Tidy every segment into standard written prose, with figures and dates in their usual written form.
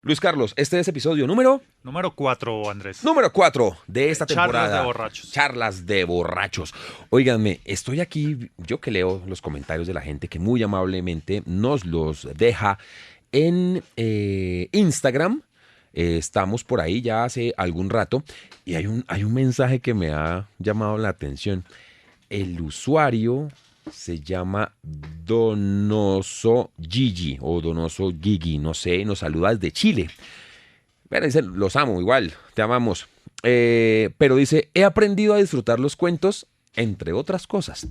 Luis Carlos, este es episodio número Número 4, Andrés. número 4 de esta temporada. Charlas de borrachos. Charlas de borrachos. Óiganme, estoy aquí, yo que leo los comentarios de la gente que muy amablemente nos los deja en Instagram. Estamos por ahí ya hace algún rato y hay un mensaje que me ha llamado la atención. El usuario se llama Donoso Gigi o Donoso Gigi, no sé, nos saluda desde Chile. Bueno, dice, los amo igual, te amamos. Pero dice, he aprendido a disfrutar los cuentos, entre otras cosas.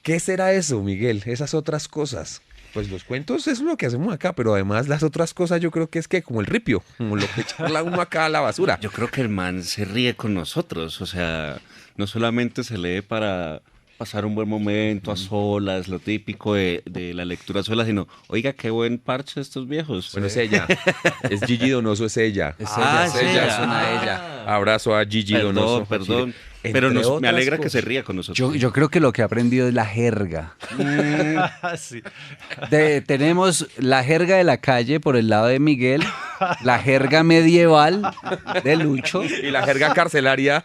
¿Qué será eso, Miguel? Esas otras cosas. Pues los cuentos es lo que hacemos acá, pero además las otras cosas yo creo que es que como el ripio, como lo que charla uno acá a la basura. Yo creo que el man se ríe con nosotros, o sea, no solamente se lee para pasar un buen momento a solas, lo típico de la lectura sola, sino, oiga, qué buen parche estos viejos. Bueno, es ella. Es Gigi Donoso, es ella. Es Ah, ella, es ella. es una ella. Abrazo a Gigi Donoso. Perdón. Entre Pero me otras alegra que cosas. se ría con nosotros. Yo creo que lo que he aprendido es la jerga. Sí. Tenemos la jerga de la calle por el lado de Miguel, la jerga medieval de Lucho. Y la jerga carcelaria.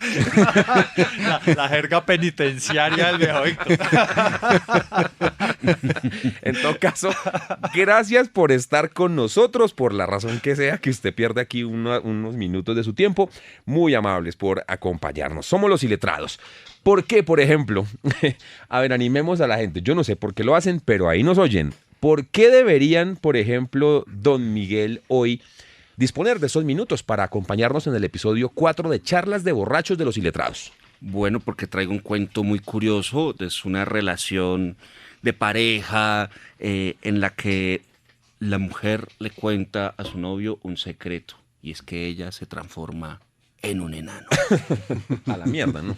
La jerga penitenciaria del viejo Víctor. En todo caso, gracias por estar con nosotros, por la razón que sea que usted pierde aquí unos minutos de su tiempo. Muy amables por acompañarnos. Somos los iletrados. ¿Por qué, por ejemplo? A ver, animemos a la gente. Yo no sé por qué lo hacen, pero ahí nos oyen. ¿Por qué deberían, por ejemplo, don Miguel hoy disponer de esos minutos para acompañarnos en el episodio 4 de Charlas de Borrachos de los Iletrados? Bueno, porque traigo un cuento muy curioso, es una relación de pareja en la que la mujer le cuenta a su novio un secreto, y es que ella se transforma en un enano. A la mierda, ¿no?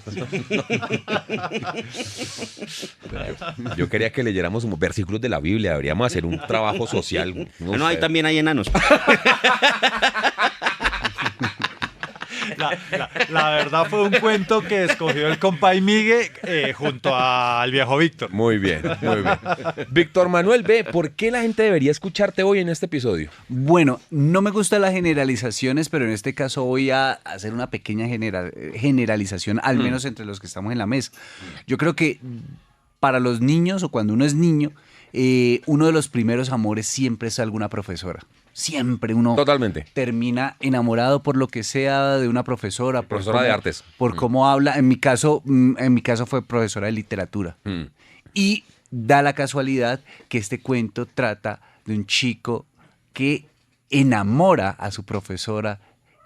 Yo quería que leyéramos versículos de la Biblia. Deberíamos hacer un trabajo social. No, ahí también hay enanos. La verdad fue un cuento que escogió el compay Migue junto al viejo Víctor. Muy bien, muy bien. Víctor Manuel B., ¿por qué la gente debería escucharte hoy en este episodio? Bueno, no me gustan las generalizaciones, pero en este caso voy a hacer una pequeña generalización, al menos entre los que estamos en la mesa. Yo creo que para los niños o cuando uno es niño, uno de los primeros amores siempre es alguna profesora. Siempre uno Totalmente. termina enamorado por lo que sea de una profesora. Profesora de artes. Por cómo habla. En mi caso fue profesora de literatura. Y da la casualidad que este cuento trata de un chico que enamora a su profesora.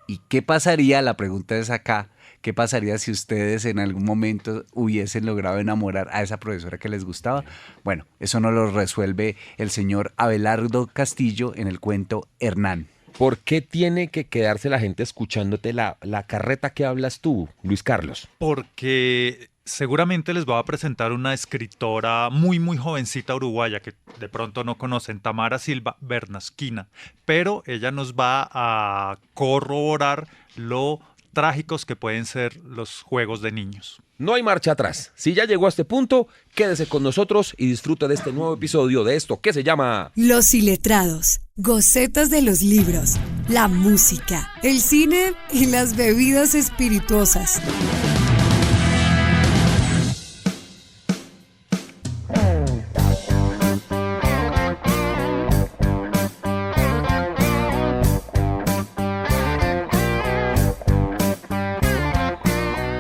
¿Y qué pasaría? La pregunta es acá. ¿Qué pasaría si ustedes en algún momento hubiesen logrado enamorar a esa profesora que les gustaba? Bueno, eso no lo resuelve el señor Abelardo Castillo en el cuento Hernán. ¿Por qué tiene que quedarse la gente escuchándote la carreta que hablas tú, Luis Carlos? Porque seguramente les voy a presentar una escritora muy, muy jovencita uruguaya que de pronto no conocen, Tamara Silva Bernasquina, pero ella nos va a corroborar lo trágicos que pueden ser los juegos de niños. No hay marcha atrás. Si ya llegó a este punto, quédese con nosotros y disfruta de este nuevo episodio de esto que se llama Los Iletrados, gocetas de los libros, la música, el cine y las bebidas espirituosas.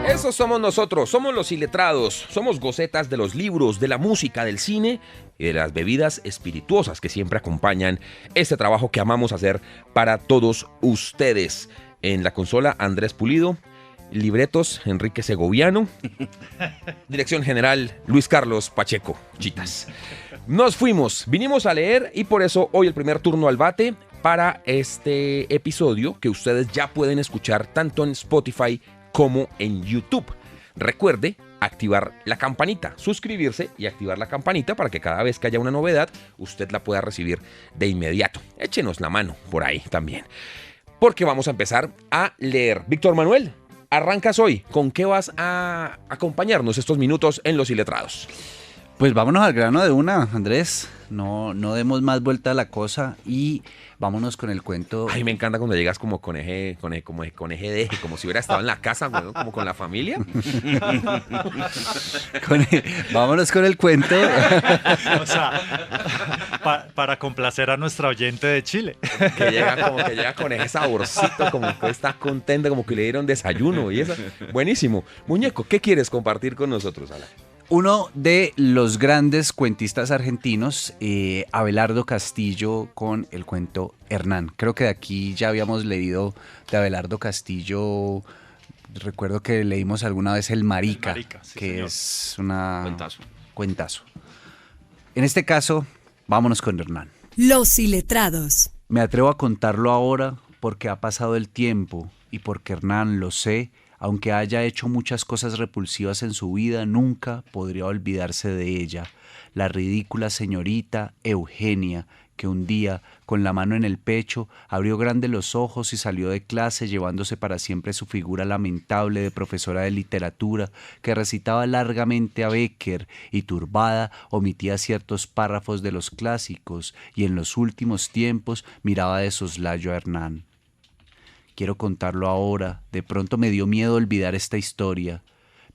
Eso somos nosotros, somos los iletrados, somos gocetas de los libros, de la música, del cine y de las bebidas espirituosas que siempre acompañan este trabajo que amamos hacer para todos ustedes. En la consola, Andrés Pulido, libretos, Enrique Segoviano, dirección general, Luis Carlos Pacheco, Chitas. Nos fuimos, vinimos a leer y por eso hoy el primer turno al bate para este episodio que ustedes ya pueden escuchar tanto en Spotify como en YouTube. Recuerde activar la campanita, suscribirse y activar la campanita para que cada vez que haya una novedad usted la pueda recibir de inmediato. Échenos la mano por ahí también, porque vamos a empezar a leer. Víctor Manuel, arrancas hoy. ¿Con qué vas a acompañarnos estos minutos en Los Iletrados? Pues vámonos al grano de una, Andrés. No demos más vuelta a la cosa y vámonos con el cuento. Ay, me encanta cuando llegas como con eje deje, como si hubiera estado en la casa, weón, como con la familia. Vámonos con el cuento. O sea, para complacer a nuestra oyente de Chile. Que llega con ese saborcito, como que está contenta, como que le dieron desayuno y eso. Buenísimo. Muñeco, ¿qué quieres compartir con nosotros, Alan? Uno de los grandes cuentistas argentinos, Abelardo Castillo, con el cuento Hernán. Creo que de aquí ya habíamos leído de Abelardo Castillo. Recuerdo que leímos alguna vez El Marica, sí, que señor. es una Cuentazo. En este caso, vámonos con Hernán. Los iletrados. Me atrevo a contarlo ahora porque ha pasado el tiempo y porque Hernán, lo sé, aunque haya hecho muchas cosas repulsivas en su vida, nunca podría olvidarse de ella, la ridícula señorita Eugenia, que un día, con la mano en el pecho, abrió grande los ojos y salió de clase llevándose para siempre su figura lamentable de profesora de literatura, que recitaba largamente a Bécquer y, turbada, omitía ciertos párrafos de los clásicos y en los últimos tiempos miraba de soslayo a Hernán. Quiero contarlo ahora, de pronto me dio miedo olvidar esta historia,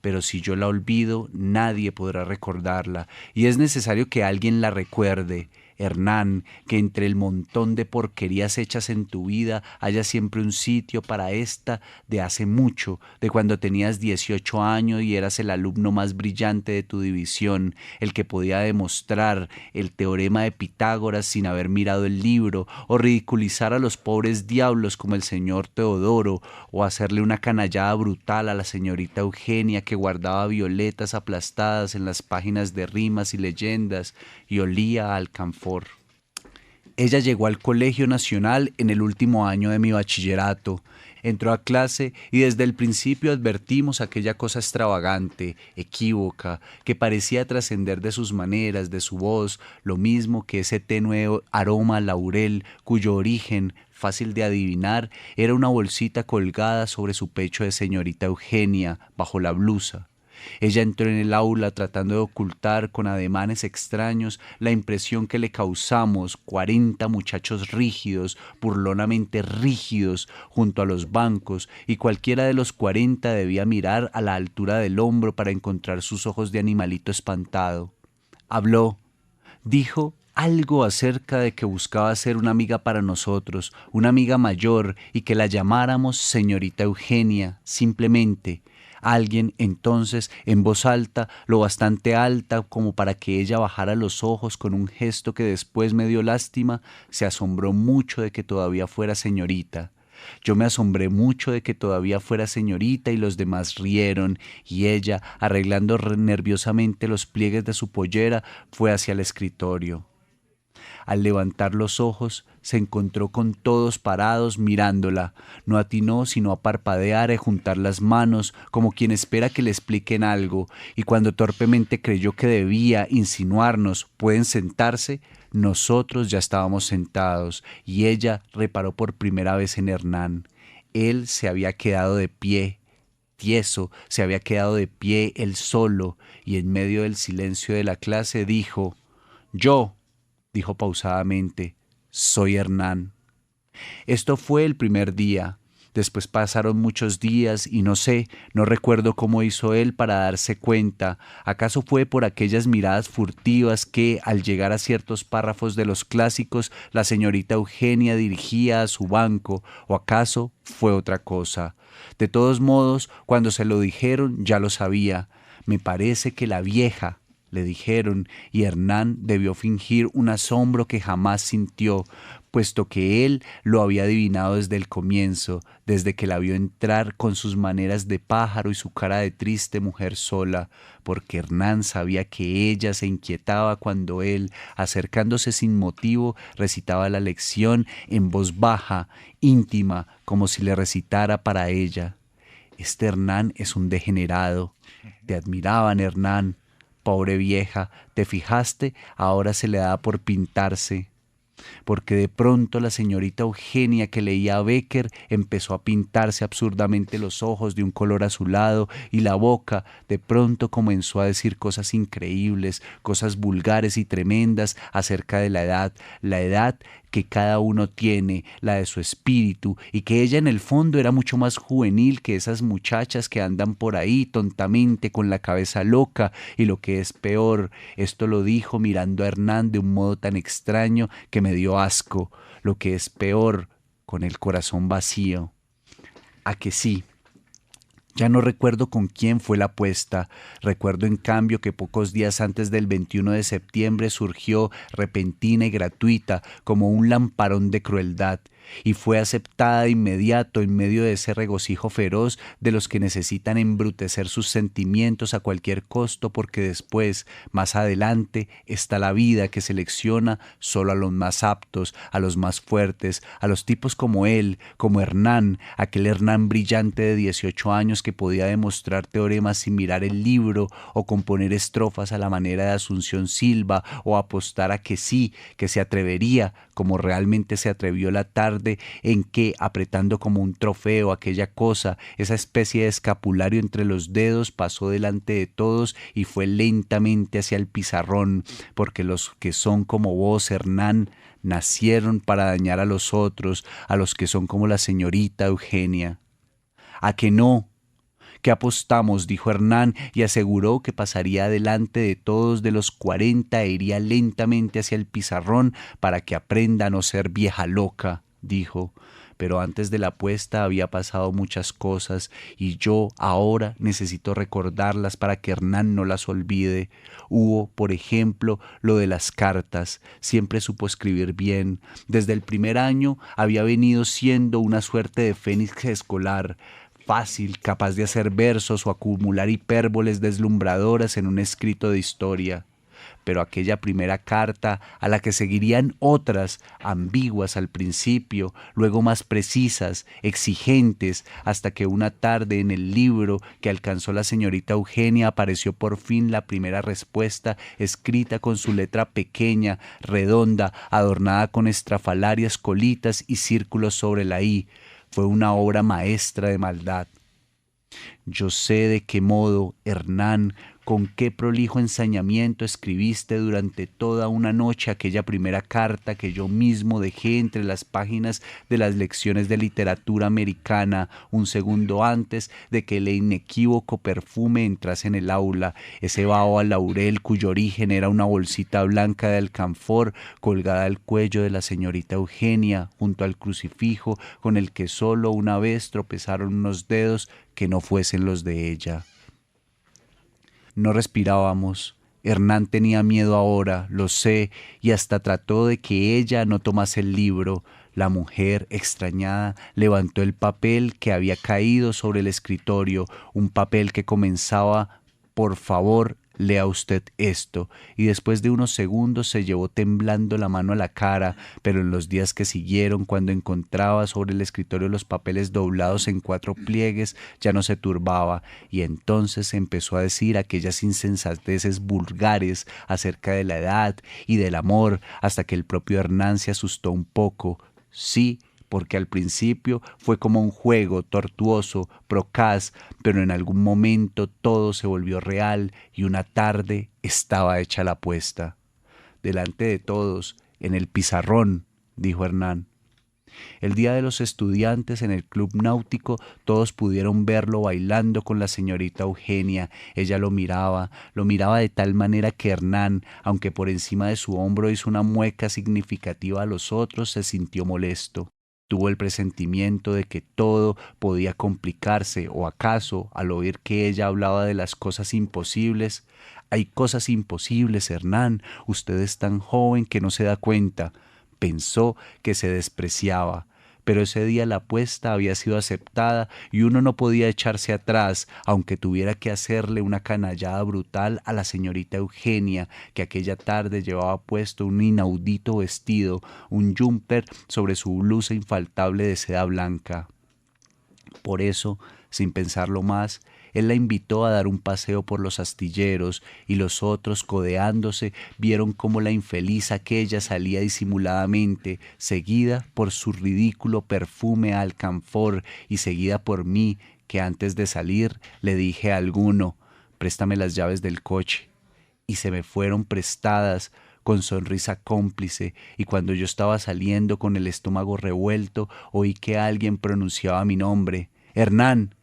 pero si yo la olvido, nadie podrá recordarla, y es necesario que alguien la recuerde. Hernán, que entre el montón de porquerías hechas en tu vida haya siempre un sitio para esta de hace mucho, de cuando tenías 18 años y eras el alumno más brillante de tu división, el que podía demostrar el teorema de Pitágoras sin haber mirado el libro, o ridiculizar a los pobres diablos como el señor Teodoro, o hacerle una canallada brutal a la señorita Eugenia que guardaba violetas aplastadas en las páginas de rimas y leyendas y olía a alcanfor. Ella llegó al Colegio Nacional en el último año de mi bachillerato. Entró a clase y desde el principio advertimos aquella cosa extravagante, equívoca, que parecía trascender de sus maneras, de su voz, lo mismo que ese tenue aroma a laurel, cuyo origen, fácil de adivinar, era una bolsita colgada sobre su pecho de señorita Eugenia, bajo la blusa. Ella entró en el aula tratando de ocultar con ademanes extraños la impresión que le causamos 40 muchachos rígidos, burlonamente rígidos, junto a los bancos, y cualquiera de los 40 debía mirar a la altura del hombro para encontrar sus ojos de animalito espantado. Habló, dijo algo acerca de que buscaba ser una amiga para nosotros, una amiga mayor, y que la llamáramos señorita Eugenia, simplemente. Alguien entonces, en voz alta, lo bastante alta como para que ella bajara los ojos con un gesto que después me dio lástima, se asombró mucho de que todavía fuera señorita. Yo me asombré mucho de que todavía fuera señorita y los demás rieron, y ella, arreglando nerviosamente los pliegues de su pollera, fue hacia el escritorio. Al levantar los ojos, se encontró con todos parados mirándola. No atinó sino a parpadear y juntar las manos, como quien espera que le expliquen algo, y cuando torpemente creyó que debía insinuarnos «pueden sentarse», nosotros ya estábamos sentados, y ella reparó por primera vez en Hernán. Él se había quedado de pie, tieso, se había quedado de pie él solo, y en medio del silencio de la clase dijo «Yo», dijo pausadamente, «soy Hernán». Esto fue el primer día. Después pasaron muchos días y no recuerdo cómo hizo él para darse cuenta. ¿Acaso fue por aquellas miradas furtivas que, al llegar a ciertos párrafos de los clásicos, la señorita Eugenia dirigía a su banco? ¿O acaso fue otra cosa? De todos modos, cuando se lo dijeron, ya lo sabía. Me parece que la vieja, le dijeron, y Hernán debió fingir un asombro que jamás sintió, puesto que él lo había adivinado desde el comienzo, desde que la vio entrar con sus maneras de pájaro y su cara de triste mujer sola, porque Hernán sabía que ella se inquietaba cuando él, acercándose sin motivo, recitaba la lección en voz baja, íntima, como si le recitara para ella. Este Hernán es un degenerado. Te admiraban, Hernán. Pobre vieja, ¿te fijaste? Ahora se le da por pintarse. porque de pronto la señorita Eugenia, que leía a Becker, empezó a pintarse absurdamente los ojos de un color azulado y la boca de pronto comenzó a decir cosas increíbles, cosas vulgares y tremendas acerca de la edad que cada uno tiene, la de su espíritu, y que ella en el fondo era mucho más juvenil que esas muchachas que andan por ahí tontamente con la cabeza loca, y lo que es peor, esto lo dijo mirando a Hernán de un modo tan extraño que me dio asco, lo que es peor, con el corazón vacío. ¿A que sí? Ya no recuerdo con quién fue la apuesta, recuerdo en cambio que pocos días antes del 21 de septiembre surgió repentina y gratuita como un lamparón de crueldad, y fue aceptada de inmediato en medio de ese regocijo feroz de los que necesitan embrutecer sus sentimientos a cualquier costo porque después, más adelante, está la vida que selecciona solo a los más aptos, a los más fuertes, a los tipos como él, como Hernán, aquel Hernán brillante de 18 años que podía demostrar teoremas sin mirar el libro o componer estrofas a la manera de Asunción Silva o apostar a que sí, que se atrevería, como realmente se atrevió la tarde en que, apretando como un trofeo aquella cosa, esa especie de escapulario entre los dedos, pasó delante de todos y fue lentamente hacia el pizarrón, porque los que son como vos, Hernán, nacieron para dañar a los otros, a los que son como la señorita Eugenia. ¿A que no? ¿Qué apostamos?, dijo Hernán, y aseguró que pasaría delante de todos de los 40 e iría lentamente hacia el pizarrón para que aprenda a no ser vieja loca, dijo. Pero antes de la apuesta había pasado muchas cosas y yo ahora necesito recordarlas para que Hernán no las olvide. Hubo, por ejemplo, lo de las cartas. Siempre supo escribir bien. Desde el primer año había venido siendo una suerte de fénix escolar, fácil, capaz de hacer versos o acumular hipérboles deslumbradoras en un escrito de historia. Pero aquella primera carta, a la que seguirían otras, ambiguas al principio, luego más precisas, exigentes, hasta que una tarde en el libro que alcanzó la señorita Eugenia apareció por fin la primera respuesta, escrita con su letra pequeña, redonda, adornada con estrafalarias colitas y círculos sobre la i. Fue una obra maestra de maldad. Yo sé de qué modo, Hernán, con qué prolijo ensañamiento escribiste durante toda una noche aquella primera carta que yo mismo dejé entre las páginas de las lecciones de literatura americana un segundo antes de que el inequívoco perfume entrase en el aula, ese vaho al laurel cuyo origen era una bolsita blanca de alcanfor colgada al cuello de la señorita Eugenia junto al crucifijo con el que solo una vez tropezaron unos dedos que no fuesen los de ella. No respirábamos. Hernán tenía miedo ahora, lo sé, y hasta trató de que ella no tomase el libro. La mujer, extrañada, levantó el papel que había caído sobre el escritorio, un papel que comenzaba: por favor, lea usted esto, y después de unos segundos se llevó temblando la mano a la cara, pero en los días que siguieron, cuando encontraba sobre el escritorio los papeles doblados en 4 pliegues, ya no se turbaba, y entonces empezó a decir aquellas insensateces vulgares acerca de la edad y del amor, hasta que el propio Hernán se asustó un poco. Sí, porque al principio fue como un juego tortuoso, procaz, pero en algún momento todo se volvió real y una tarde estaba hecha la apuesta. Delante de todos, en el pizarrón, dijo Hernán. El día de los estudiantes en el club náutico todos pudieron verlo bailando con la señorita Eugenia. Ella lo miraba de tal manera que Hernán, aunque por encima de su hombro hizo una mueca significativa a los otros, se sintió molesto. Tuvo el presentimiento de que todo podía complicarse, o acaso, al oír que ella hablaba de las cosas imposibles: «Hay cosas imposibles, Hernán, usted es tan joven que no se da cuenta». Pensó que se despreciaba, pero ese día la apuesta había sido aceptada y uno no podía echarse atrás, aunque tuviera que hacerle una canallada brutal a la señorita Eugenia, que aquella tarde llevaba puesto un inaudito vestido, un jumper sobre su blusa infaltable de seda blanca. Por eso, sin pensarlo más, Él la invitó a dar un paseo por los astilleros y los otros, codeándose, vieron cómo la infeliz aquella salía disimuladamente, seguida por su ridículo perfume a alcanfor y seguida por mí, que antes de salir le dije a alguno: préstame las llaves del coche. Y se me fueron prestadas con sonrisa cómplice, y cuando yo estaba saliendo con el estómago revuelto, oí que alguien pronunciaba mi nombre. Hernán.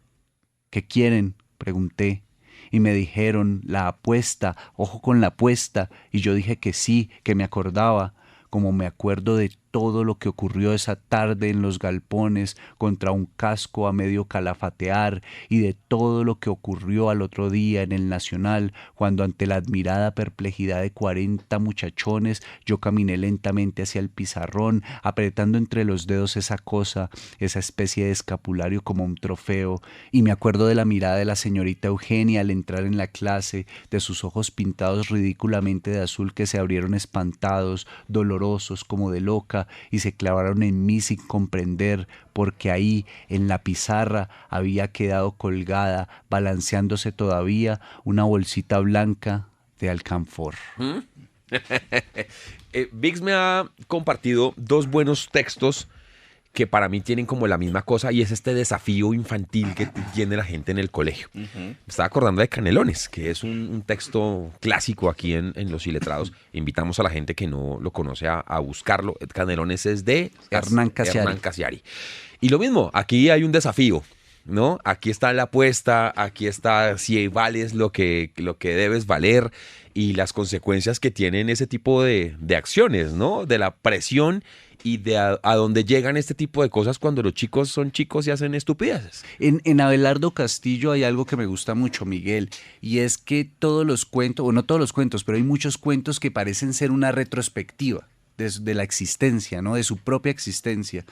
¿Qué quieren?, pregunté. Y me dijeron: la apuesta, ojo con la apuesta. Y yo dije que sí, que me acordaba. Como me acuerdo de todo lo que ocurrió esa tarde en los galpones contra un casco a medio calafatear, y de todo lo que ocurrió al otro día en el Nacional, cuando ante la admirada perplejidad de 40 muchachones yo caminé lentamente hacia el pizarrón, apretando entre los dedos esa cosa, esa especie de escapulario como un trofeo, y me acuerdo de la mirada de la señorita Eugenia al entrar en la clase, de sus ojos pintados ridículamente de azul que se abrieron espantados, dolorosos como de loca, y se clavaron en mí sin comprender, porque ahí, en la pizarra, había quedado colgada, balanceándose todavía, una bolsita blanca de alcanfor. Vix me ha compartido dos buenos textos que para mí tienen como la misma cosa, y es este desafío infantil que tiene la gente en el colegio. Me estaba acordando de Canelones, que es un texto clásico aquí en Los Iletrados. Invitamos a la gente que no lo conoce a buscarlo. Canelones es de Hernán Casiari. Hernán Casiari. Y lo mismo, aquí hay un desafío, ¿no? Aquí está la apuesta, aquí está si vales lo que debes valer, y las consecuencias que tienen ese tipo de acciones, ¿no? De la presión y de a dónde llegan este tipo de cosas cuando los chicos son chicos y hacen estupideces. En Abelardo Castillo hay algo que me gusta mucho, Miguel, y es que todos los cuentos, o no todos los cuentos, pero hay muchos cuentos que parecen ser una retrospectiva de la existencia, ¿no? De su propia existencia.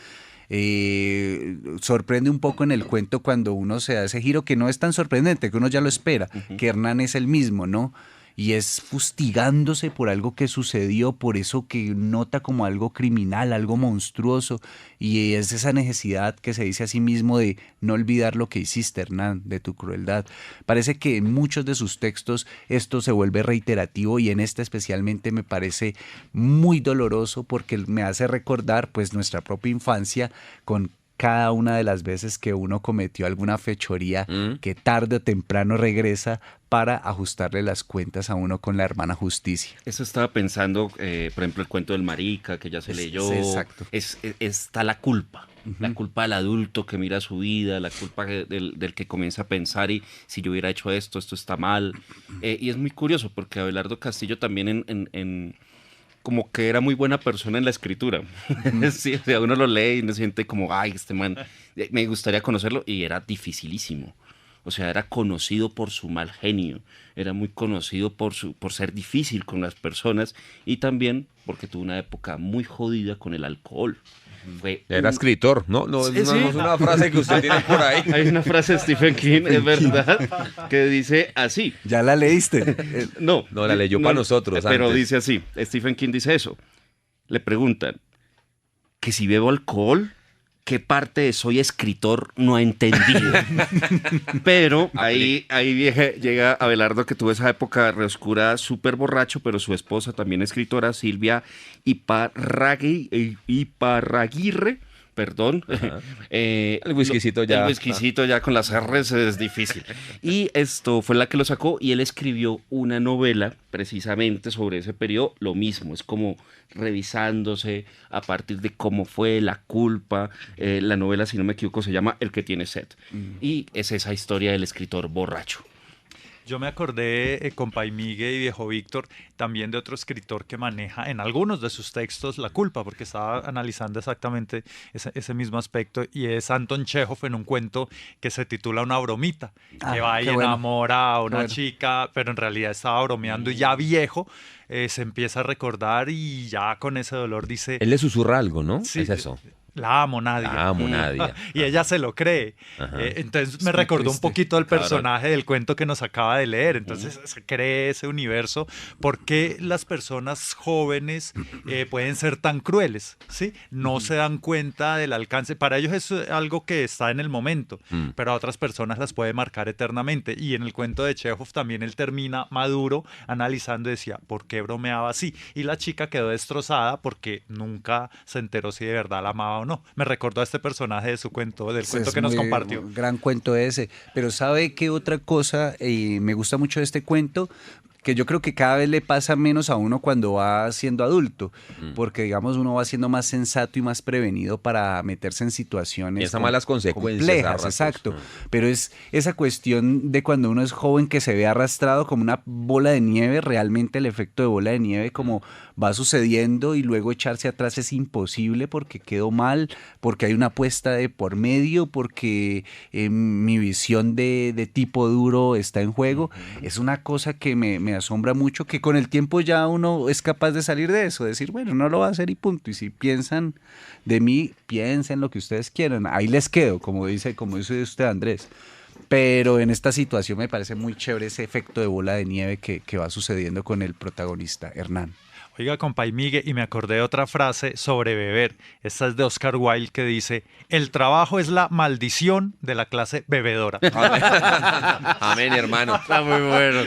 Sorprende un poco en el cuento cuando uno se da ese giro que no es tan sorprendente, que uno ya lo espera, que Hernán es el mismo, ¿no? Y es fustigándose por algo que sucedió, por eso que nota como algo criminal, algo monstruoso, y es esa necesidad que se dice a sí mismo de no olvidar lo que hiciste, Hernán, de tu crueldad. Parece que en muchos de sus textos esto se vuelve reiterativo, y en este especialmente me parece muy doloroso porque me hace recordar pues nuestra propia infancia con cada una de las veces que uno cometió alguna fechoría que tarde o temprano regresa para ajustarle las cuentas a uno con la hermana justicia. Eso estaba pensando, por ejemplo, el cuento del marica que ya se leyó. Exacto. Está la culpa. La culpa del adulto que mira su vida, la culpa del que comienza a pensar, y si yo hubiera hecho esto está mal. Y es muy curioso porque Abelardo Castillo también como que era muy buena persona en la escritura. Sí, o sea, uno lo lee y uno siente como, ay, este man, me gustaría conocerlo, y era dificilísimo. O sea, era conocido por su mal genio, era muy conocido por ser difícil con las personas, y también porque tuvo una época muy jodida con el alcohol. Era escritor, ¿no? No, Sí, es una frase que usted tiene por ahí. Hay una frase de Stephen King, es verdad, que dice así. ¿Ya la leíste? No, la leyó para nosotros Pero antes. dice así, Stephen King dice eso. Le preguntan que si bebo alcohol, ¿qué parte de soy escritor no ha entendido? Pero ahí llega Abelardo, que tuvo esa época re oscura, súper borracho, pero su esposa, también escritora, Silvia Iparraguirre, perdón. El whiskycito ya. El whiskycito ya con las R's es difícil. Y esto fue la que lo sacó, y él escribió una novela precisamente sobre ese periodo. Lo mismo, es como revisándose a partir de cómo fue la culpa. La novela, si no me equivoco, se llama El que tiene sed. Y es esa historia del escritor borracho. Yo me acordé, compa Migue y viejo Víctor, también de otro escritor que maneja en algunos de sus textos la culpa, porque estaba analizando exactamente ese mismo aspecto, y es Anton Chekhov en un cuento que se titula Una bromita, que va y enamora a una chica, pero en realidad estaba bromeando, y ya viejo se empieza a recordar, y ya con ese dolor dice... Él le susurra algo, ¿no? Sí, es eso. La amo, Nadia. La amo, Nadia. Y ella se lo cree. Entonces me recordó un poquito el personaje del cuento que nos acaba de leer. Entonces se cree ese universo. ¿Por qué las personas jóvenes pueden ser tan crueles? ¿Sí? No se dan cuenta del alcance. Para ellos es algo que está en el momento, pero a otras personas las puede marcar eternamente. Y en el cuento de Chekhov también él termina maduro analizando y decía, ¿por qué bromeaba así? Y la chica quedó destrozada porque nunca se enteró si de verdad la amaba o no. Me recordó a este personaje de su cuento, del cuento que nos compartió. Gran cuento ese. Pero ¿sabe qué otra cosa me gusta mucho de este cuento? Que yo creo que cada vez le pasa menos a uno cuando va siendo adulto, porque digamos uno va siendo más sensato y más prevenido para meterse en situaciones Piensa más las consecuencias. complejas, exacto. Pero es esa cuestión de cuando uno es joven que se ve arrastrado como una bola de nieve, realmente el efecto de bola de nieve como va sucediendo y luego echarse atrás es imposible porque quedó mal, porque hay una apuesta de por medio, porque mi visión de tipo duro está en juego. Es una cosa que me asombra mucho, que con el tiempo ya uno es capaz de salir de eso, decir, bueno, no lo va a hacer y punto. Y si piensan de mí, piensen lo que ustedes quieran. Ahí les quedo, como dice usted, Andrés. Pero en esta situación me parece muy chévere ese efecto de bola de nieve que va sucediendo con el protagonista, Hernán. Oiga, compa, y Migue, y me acordé de otra frase sobre beber. Esta es de Oscar Wilde que dice, el trabajo es la maldición de la clase bebedora. Amén, hermano. Está muy bueno.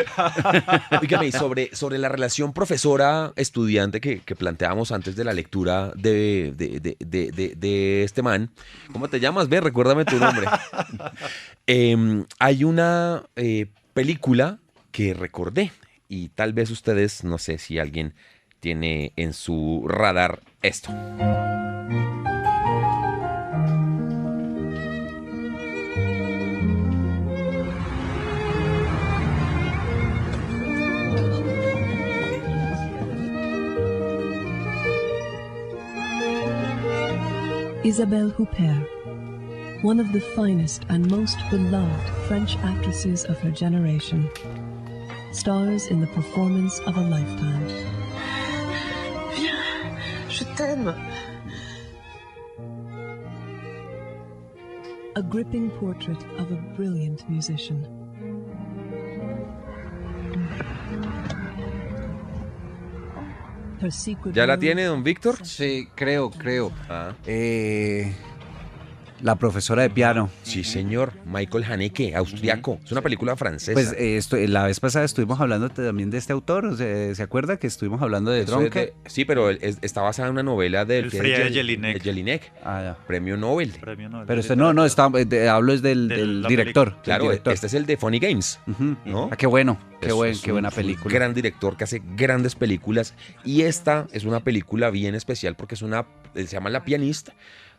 Dígame, sobre la relación profesora-estudiante que planteábamos antes de la lectura de este man. ¿Cómo te llamas? Ve, recuérdame tu nombre. Hay una película que recordé y tal vez ustedes, no sé si alguien tiene en su radar esto. Isabelle Huppert, one of the finest and most beloved French actresses of her generation, stars in the performance of a lifetime. Je t'aime. A gripping portrait of a brilliant musician. Her secret ¿Ya la world- tiene, don Víctor? Sí, creo. Ah. La profesora de piano. Sí, señor. Michael Haneke, austriaco. Es una película francesa. Pues la vez pasada estuvimos hablando también de este autor. O sea, ¿se acuerda que estuvimos hablando de Eso es Dronke? sí, pero está basada en una novela del El frío de Jelinek. de Jelinek, Ah, ya. premio Nobel. Premio Nobel Pero de este no, Literatura. hablo es De del la director. película. Claro, del director. este es el de Funny Games, Ujú. ¿no? Ah, qué bueno, qué Es buena un película. gran director que hace grandes películas. Y esta es una película bien especial porque se llama La pianista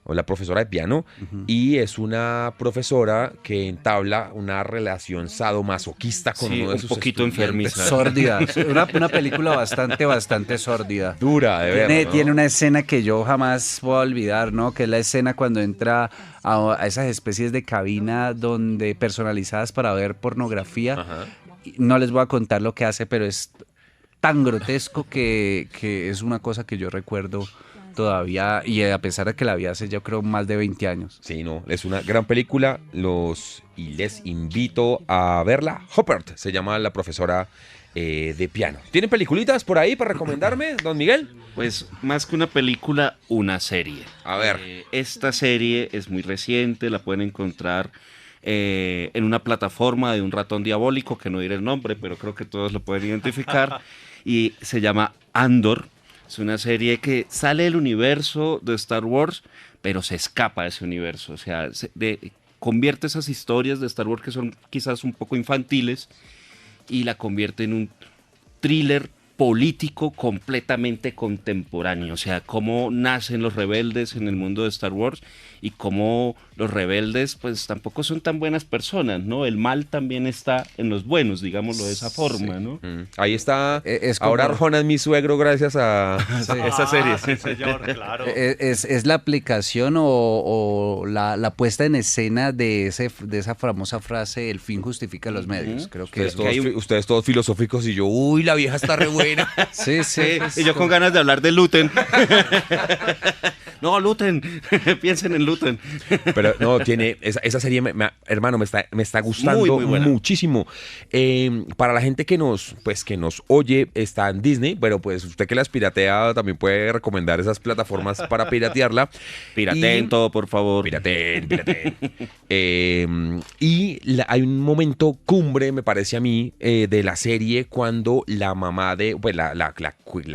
o la profesora de piano. Y es una profesora que entabla una relación sadomasoquista con Sí, uno de un sus poquito estudiantes. enfermiza. Sórdida. Una película bastante sórdida. Dura de ver, ¿no? Tiene una escena que yo jamás voy a olvidar, ¿no? Que es la escena cuando entra a esas especies de cabina donde personalizadas para ver pornografía. Ajá. No les voy a contar lo que hace, pero es tan grotesco que es una cosa que yo recuerdo todavía, y a pesar de que la vi hace yo creo más de 20 años. Sí, no, es una gran película. Les invito a verla. Huppert se llama la profesora de piano. ¿Tienen peliculitas por ahí para recomendarme, don Miguel? Pues más que una película, una serie. A ver. Esta serie es muy reciente, la pueden encontrar en una plataforma de un ratón diabólico, que no diré el nombre, pero creo que todos lo pueden identificar, y se llama Andor. Es una serie que sale del universo de Star Wars, pero se escapa de ese universo. O sea, convierte esas historias de Star Wars que son quizás un poco infantiles y la convierte en un thriller político completamente contemporáneo. O sea, cómo nacen los rebeldes en el mundo de Star Wars y cómo los rebeldes pues tampoco son tan buenas personas, ¿no? El mal también está en los buenos, digámoslo de esa forma, ¿no? Ahí está. Es como- Ahora Arjona es mi suegro gracias a Esa serie. Sí, señor, claro. Es la aplicación o la puesta en escena de esa famosa frase, el fin justifica los medios. Creo que ustedes, es todos, ustedes todos filosóficos y yo, uy, la vieja está re buena. vaina. Sí, sí. Y yo con ganas de hablar de Luten. No, Luten. Piensen en Luten. Pero no, tiene. Esa serie, hermano, me está gustando Muy, muy buena. muchísimo. Para la gente que nos oye, está en Disney. Pero pues usted que las piratea también puede recomendar esas plataformas para piratearla. Pirateen Y- todo, por favor. Pirateen. Hay un momento cumbre, me parece a mí, de la serie cuando la mamá de, pues la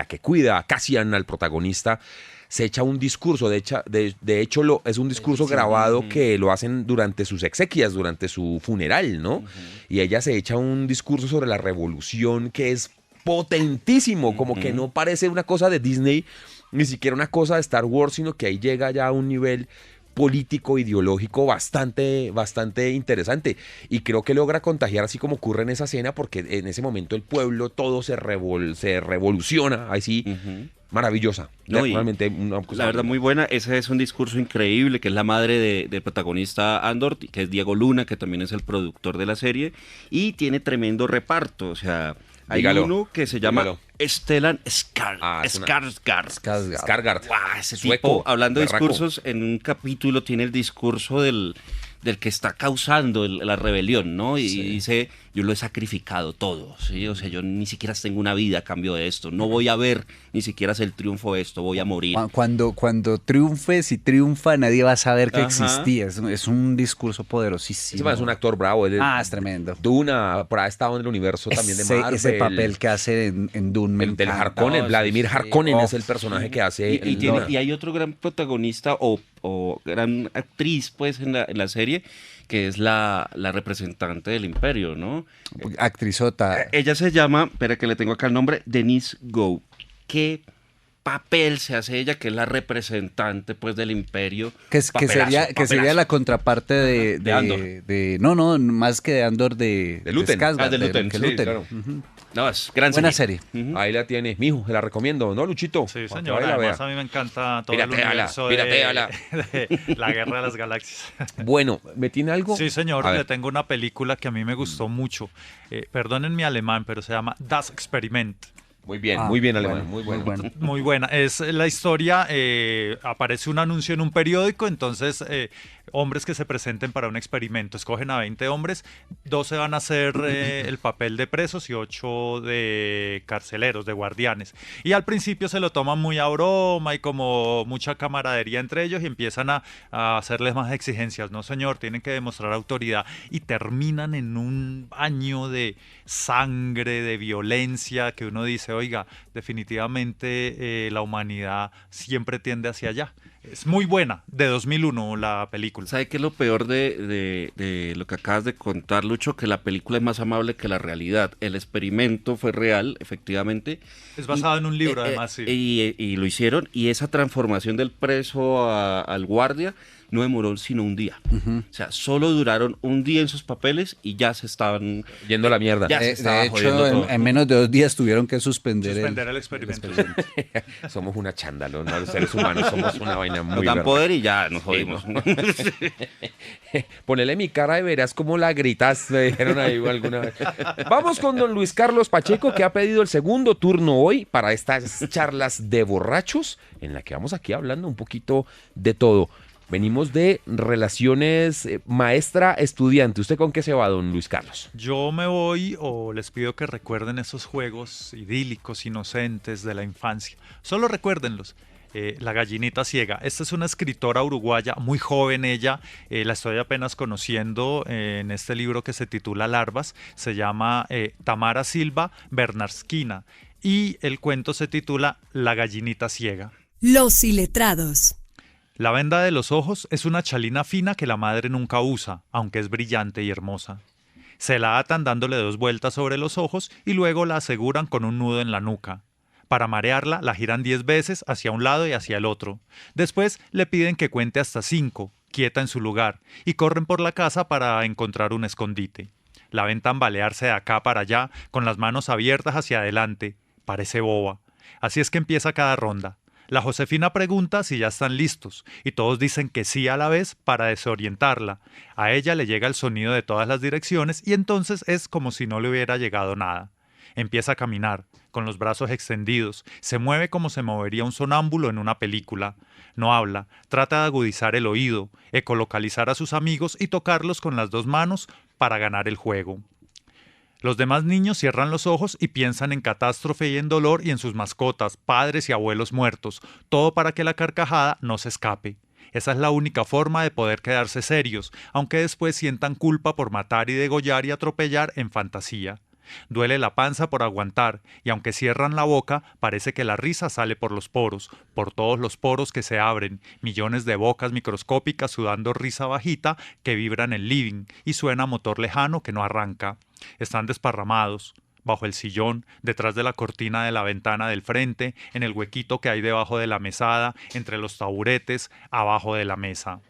que cuida a Cassian, al protagonista, se echa un discurso. De hecho es un discurso grabado que lo hacen durante sus exequias, durante su funeral, ¿no? Y ella se echa un discurso sobre la revolución que es potentísimo, como que no parece una cosa de Disney, ni siquiera una cosa de Star Wars, sino que ahí llega ya a un nivel político, ideológico bastante, bastante interesante. Y creo que logra contagiar así como ocurre en esa escena, porque en ese momento el pueblo todo se revoluciona, así, maravillosa. No, y Realmente una cosa La verdad, muy buena. Ese es un discurso increíble, que es la madre del protagonista Andor, que es Diego Luna, que también es el productor de la serie, y tiene tremendo reparto. O sea, hay Dígalo, uno que se llama dígalo. Stellan Es una- Skarsgård. Skarsgård. Guau, ese Sueco, tipo, hablando de berraco. discursos, en un capítulo tiene el discurso del que está causando la rebelión, ¿no? Y dice, yo lo he sacrificado todo, ¿sí? O sea, yo ni siquiera tengo una vida a cambio de esto. No voy a ver ni siquiera el triunfo de esto, voy a morir. Cuando triunfes y triunfa, nadie va a saber que Ajá. existía. Es un discurso poderosísimo. Ese man es un actor bravo. Él Ah, es tremendo. Duna, por ahí ha estado en el universo también de Marvel. Ese papel que hace en Dune me El del encanta. Harkonnen, No, Vladimir sí, sí. Harkonnen Oh, es el personaje que hace. Y hay otro gran protagonista o gran actriz, pues, en la serie, que es la representante del imperio, ¿no? Actrizota. Ella se llama, espera que le tengo acá el nombre, Denise Gough. ¿Qué papel se hace ella, que es la representante, pues, del imperio? Que Papelazo, sería papelazo. la contraparte de Andor. No, más que de Andor de Luten. Skarsgård, De Luten, que sí, Luten. claro. Ujú. No, es gran Buena serie. Ujú. Ahí la tiene, mijo, se la recomiendo, ¿no, Luchito? Sí, Para que señor. vaya y la Además, vea. a mí me encanta todo el Pirateala, universo pirateala. de la Guerra de las Galaxias. Bueno, ¿me tiene algo? Sí, señor. A ver. Le tengo una película que a mí me gustó mucho. Perdonen mi alemán, pero se llama Das Experiment. Muy bien, alemán, Bueno, muy bueno. Muy buena. Es la historia, aparece un anuncio en un periódico, entonces hombres que se presenten para un experimento. Escogen a 20 hombres, 12 van a hacer el papel de presos y 8 de carceleros, de guardianes. Y al principio se lo toman muy a broma y como mucha camaradería entre ellos y empiezan a hacerles más exigencias. No, señor, tienen que demostrar autoridad y terminan en un baño de sangre, de violencia, que uno dice, oiga, definitivamente la humanidad siempre tiende hacia allá. Es muy buena, de 2001 la película. ¿Sabe qué es lo peor de lo que acabas de contar, Lucho? Que la película es más amable que la realidad. El experimento fue real, efectivamente. Es basado en un libro, además, sí. Y lo hicieron, y esa transformación del preso al guardia no demoró sino un día. O sea, solo duraron un día en sus papeles y ya se estaban... Yendo a la mierda. Ya se estaba De jodiendo hecho, todo. en menos de 2 días tuvieron que suspender El experimento. Somos una chándalo, ¿no? Los seres humanos somos una vaina Nos muy dan berraca. poder y ya nos jodimos. Ponele mi cara y verás cómo la gritas, me dijeron ahí alguna vez. Vamos con don Luis Carlos Pacheco, que ha pedido el segundo turno hoy para estas charlas de borrachos, en la que vamos aquí hablando un poquito de todo. Venimos de relaciones maestra-estudiante. ¿Usted con qué se va, don Luis Carlos? Yo me voy o les pido que recuerden esos juegos idílicos, inocentes de la infancia. Solo recuérdenlos. La gallinita ciega. Esta es una escritora uruguaya, muy joven ella, la estoy apenas conociendo en este libro que se titula Larvas, se llama Tamara Silva Bernarskina y el cuento se titula La gallinita ciega. Los iletrados. La venda de los ojos es una chalina fina que la madre nunca usa, aunque es brillante y hermosa. Se la atan dándole 2 vueltas sobre los ojos y luego la aseguran con un nudo en la nuca. Para marearla, la giran 10 veces hacia un lado y hacia el otro. Después le piden que cuente hasta 5, quieta en su lugar, y corren por la casa para encontrar un escondite. La ven tambalearse de acá para allá, con las manos abiertas hacia adelante. Parece boba. Así es que empieza cada ronda. La Josefina pregunta si ya están listos, y todos dicen que sí a la vez para desorientarla. A ella le llega el sonido de todas las direcciones y entonces es como si no le hubiera llegado nada. Empieza a caminar. con los brazos extendidos. Se mueve como se movería un sonámbulo en una película. No habla, trata de agudizar el oído, ecolocalizar a sus amigos y tocarlos con las 2 manos para ganar el juego. Los demás niños cierran los ojos y piensan en catástrofe y en dolor y en sus mascotas, padres y abuelos muertos, todo para que la carcajada no se escape. Esa es la única forma de poder quedarse serios, aunque después sientan culpa por matar y degollar y atropellar en fantasía. Duele la panza por aguantar, y aunque cierran la boca, parece que la risa sale por los poros, por todos los poros que se abren, millones de bocas microscópicas sudando risa bajita que vibra en el living, y suena motor lejano que no arranca. Están desparramados, bajo el sillón, detrás de la cortina de la ventana del frente, en el huequito que hay debajo de la mesada, entre los taburetes, abajo de la mesa.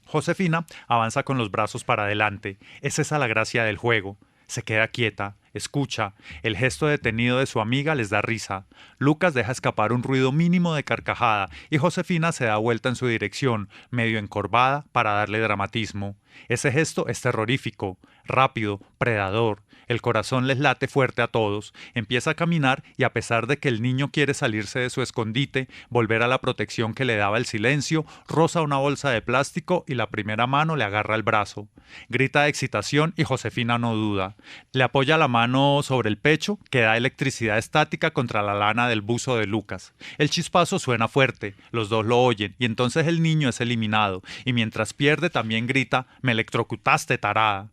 Josefina avanza con los brazos para adelante. Es esa la gracia del juego. Se queda quieta, escucha. El gesto detenido de su amiga les da risa. Lucas deja escapar un ruido mínimo de carcajada y Josefina se da vuelta en su dirección, medio encorvada, para darle dramatismo. Ese gesto es terrorífico, rápido, predador. El corazón les late fuerte a todos. Empieza a caminar y a pesar de que el niño quiere salirse de su escondite, volver a la protección que le daba el silencio, roza una bolsa de plástico y la primera mano le agarra el brazo. Grita de excitación y Josefina no duda. Le apoya la mano sobre el pecho que da electricidad estática contra la lana del buzo de Lucas. El chispazo suena fuerte, los dos lo oyen y entonces el niño es eliminado y mientras pierde también grita: «Me electrocutaste, tarada».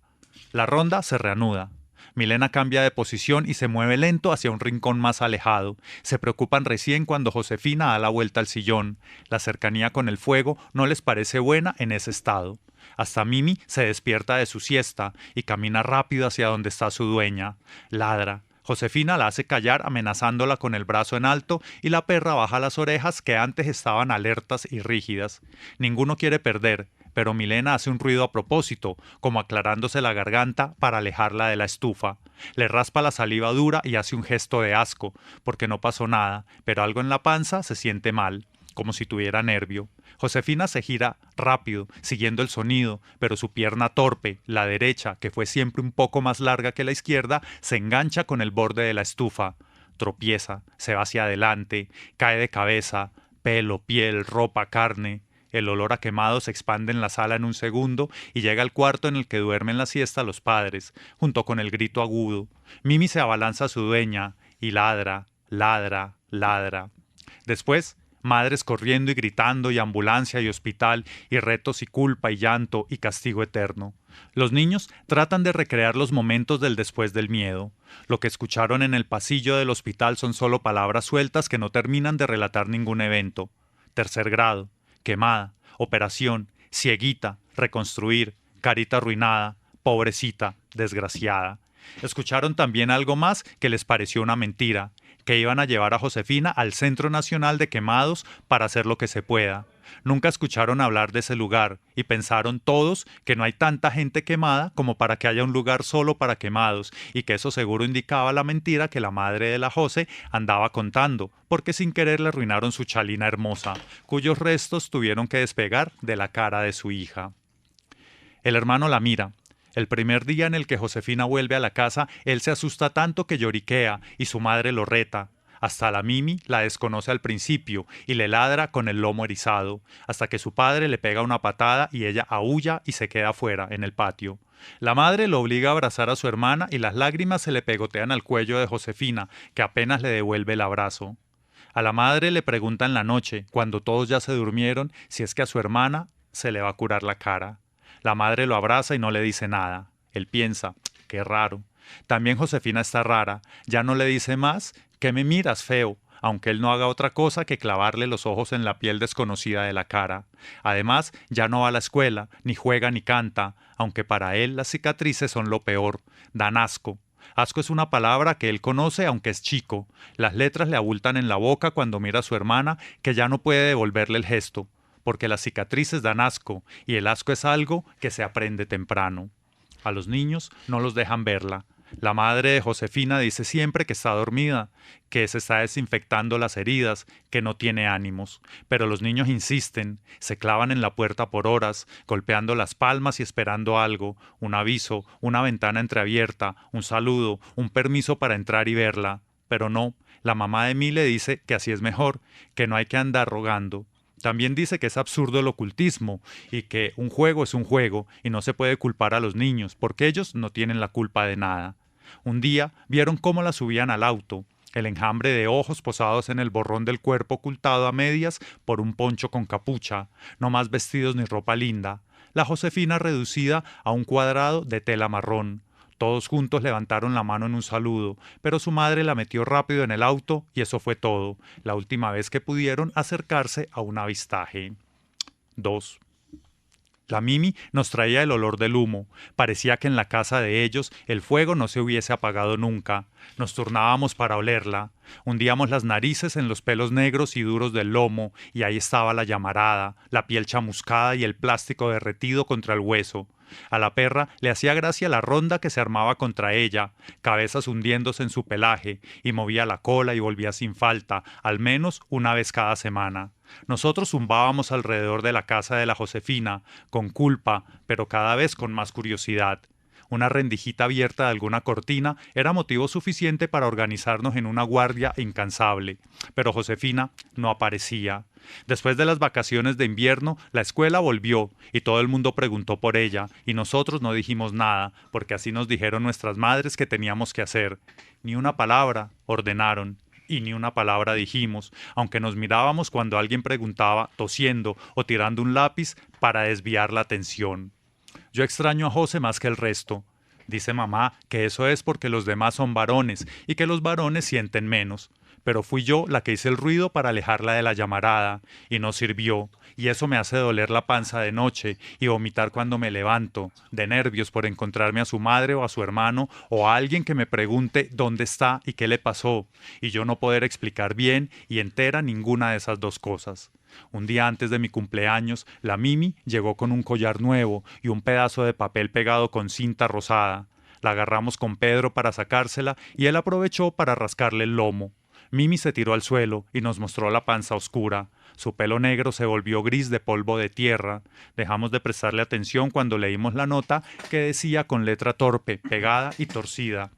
La ronda se reanuda. Milena cambia de posición y se mueve lento hacia un rincón más alejado. Se preocupan recién cuando Josefina da la vuelta al sillón. La cercanía con el fuego no les parece buena en ese estado. Hasta Mimi se despierta de su siesta y camina rápido hacia donde está su dueña. Ladra. Josefina la hace callar amenazándola con el brazo en alto y la perra baja las orejas que antes estaban alertas y rígidas. Ninguno quiere perder, pero Milena hace un ruido a propósito, como aclarándose la garganta para alejarla de la estufa. Le raspa la saliva dura y hace un gesto de asco, porque no pasó nada, pero algo en la panza se siente mal, como si tuviera nervio. Josefina se gira rápido, siguiendo el sonido, pero su pierna torpe, la derecha, que fue siempre un poco más larga que la izquierda, se engancha con el borde de la estufa. Tropieza, se va hacia adelante, cae de cabeza, pelo, piel, ropa, carne. El olor a quemado se expande en la sala en un segundo y llega al cuarto en el que duermen la siesta los padres, junto con el grito agudo. Mimi se abalanza a su dueña y ladra, ladra, ladra. Después, madres corriendo y gritando y ambulancia y hospital y retos y culpa y llanto y castigo eterno. Los niños tratan de recrear los momentos del después del miedo. Lo que escucharon en el pasillo del hospital son solo palabras sueltas que no terminan de relatar ningún evento. 3er grado. Quemada, operación, cieguita, reconstruir, carita arruinada, pobrecita, desgraciada. Escucharon también algo más que les pareció una mentira, que iban a llevar a Josefina al Centro Nacional de Quemados para hacer lo que se pueda. Nunca escucharon hablar de ese lugar y pensaron todos que no hay tanta gente quemada como para que haya un lugar solo para quemados y que eso seguro indicaba la mentira que la madre de la Jose andaba contando, porque sin querer le arruinaron su chalina hermosa, cuyos restos tuvieron que despegar de la cara de su hija. El hermano la mira. El primer día en el que Josefina vuelve a la casa, él se asusta tanto que lloriquea y su madre lo reta. Hasta la Mimi la desconoce al principio y le ladra con el lomo erizado, hasta que su padre le pega una patada y ella aúlla y se queda afuera, en el patio. La madre lo obliga a abrazar a su hermana y las lágrimas se le pegotean al cuello de Josefina, que apenas le devuelve el abrazo. A la madre le pregunta en la noche, cuando todos ya se durmieron, si es que a su hermana se le va a curar la cara. La madre lo abraza y no le dice nada. Él piensa, qué raro. También Josefina está rara, ya no le dice más: «¿Qué me miras, feo?», aunque él no haga otra cosa que clavarle los ojos en la piel desconocida de la cara. Además, ya no va a la escuela, ni juega ni canta, aunque para él las cicatrices son lo peor, dan asco. Asco es una palabra que él conoce aunque es chico. Las letras le abultan en la boca cuando mira a su hermana, que ya no puede devolverle el gesto, porque las cicatrices dan asco, y el asco es algo que se aprende temprano. A los niños no los dejan verla. La madre de Josefina dice siempre que está dormida, que se está desinfectando las heridas, que no tiene ánimos. Pero los niños insisten, se clavan en la puerta por horas, golpeando las palmas y esperando algo, un aviso, una ventana entreabierta, un saludo, un permiso para entrar y verla. pero no, la mamá de Mí le dice que así es mejor, que no hay que andar rogando. También dice que es absurdo el ocultismo y que un juego es un juego y no se puede culpar a los niños porque ellos no tienen la culpa de nada. Un día vieron cómo la subían al auto, el enjambre de ojos posados en el borrón del cuerpo ocultado a medias por un poncho con capucha, no más vestidos ni ropa linda, la Josefina reducida a un cuadrado de tela marrón. Todos juntos levantaron la mano en un saludo, pero su madre la metió rápido en el auto y eso fue todo, la última vez que pudieron acercarse a un avistaje. 2. La Mimi nos traía el olor del humo. Parecía que en la casa de ellos el fuego no se hubiese apagado nunca. Nos turnábamos para olerla. Hundíamos las narices en los pelos negros y duros del lomo, y ahí estaba la llamarada, la piel chamuscada y el plástico derretido contra el hueso. A la perra le hacía gracia la ronda que se armaba contra ella, cabezas hundiéndose en su pelaje, y movía la cola y volvía sin falta, al menos una vez cada semana. Nosotros zumbábamos alrededor de la casa de la Josefina, con culpa, pero cada vez con más curiosidad. Una rendijita abierta de alguna cortina era motivo suficiente para organizarnos en una guardia incansable, pero Josefina no aparecía. Después de las vacaciones de invierno, la escuela volvió y todo el mundo preguntó por ella y nosotros no dijimos nada, porque así nos dijeron nuestras madres que teníamos que hacer. Ni una palabra, ordenaron. Y ni una palabra dijimos, aunque nos mirábamos cuando alguien preguntaba, tosiendo o tirando un lápiz para desviar la atención. Yo extraño a José más que el resto. Dice mamá que eso es porque los demás son varones y que los varones sienten menos. Pero fui yo la que hice el ruido para alejarla de la llamarada, y no sirvió, y eso me hace doler la panza de noche y vomitar cuando me levanto, de nervios por encontrarme a su madre o a su hermano o a alguien que me pregunte dónde está y qué le pasó, y yo no poder explicar bien y entera ninguna de esas dos cosas. Un día antes de mi cumpleaños, la Mimi llegó con un collar nuevo y un pedazo de papel pegado con cinta rosada. La agarramos con Pedro para sacársela y él aprovechó para rascarle el lomo. Mimi se tiró al suelo y nos mostró la panza oscura. Su pelo negro se volvió gris de polvo de tierra. Dejamos de prestarle atención cuando leímos la nota que decía con letra torpe, pegada y torcida: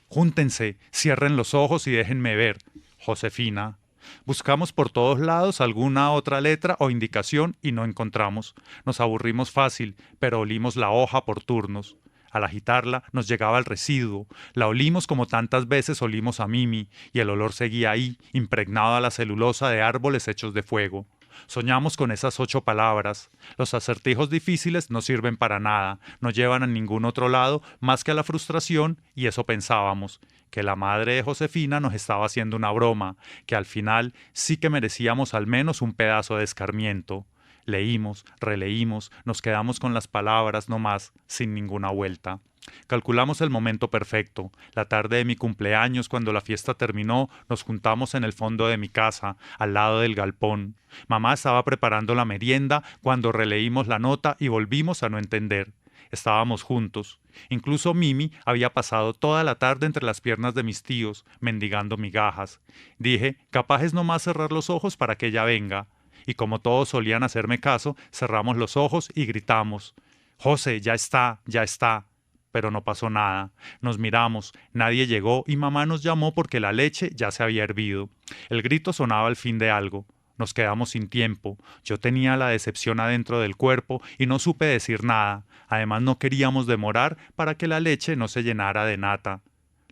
«Júntense, cierren los ojos y déjenme ver. Josefina». Buscamos por todos lados alguna otra letra o indicación y no encontramos. Nos aburrimos fácil, pero olimos la hoja por turnos. Al agitarla nos llegaba el residuo, la olimos como tantas veces olimos a Mimi, y el olor seguía ahí, impregnado a la celulosa de árboles hechos de fuego. Soñamos con esas 8 palabras. Los acertijos difíciles no sirven para nada, no llevan a ningún otro lado más que a la frustración, y eso pensábamos, que la madre de Josefina nos estaba haciendo una broma, que al final sí que merecíamos al menos un pedazo de escarmiento. Leímos, releímos, nos quedamos con las palabras nomás, sin ninguna vuelta. Calculamos el momento perfecto. La tarde de mi cumpleaños, cuando la fiesta terminó, nos juntamos en el fondo de mi casa, al lado del galpón. Mamá estaba preparando la merienda cuando releímos la nota y volvimos a no entender. Estábamos juntos. Incluso Mimi había pasado toda la tarde entre las piernas de mis tíos, mendigando migajas. Dije, capaz es nomás cerrar los ojos para que ella venga. Y como todos solían hacerme caso, cerramos los ojos y gritamos: «José, ya está, ya está». Pero no pasó nada. Nos miramos, nadie llegó y mamá nos llamó porque la leche ya se había hervido. El grito sonaba al fin de algo. Nos quedamos sin tiempo. Yo tenía la decepción adentro del cuerpo y no supe decir nada. Además no queríamos demorar para que la leche no se llenara de nata.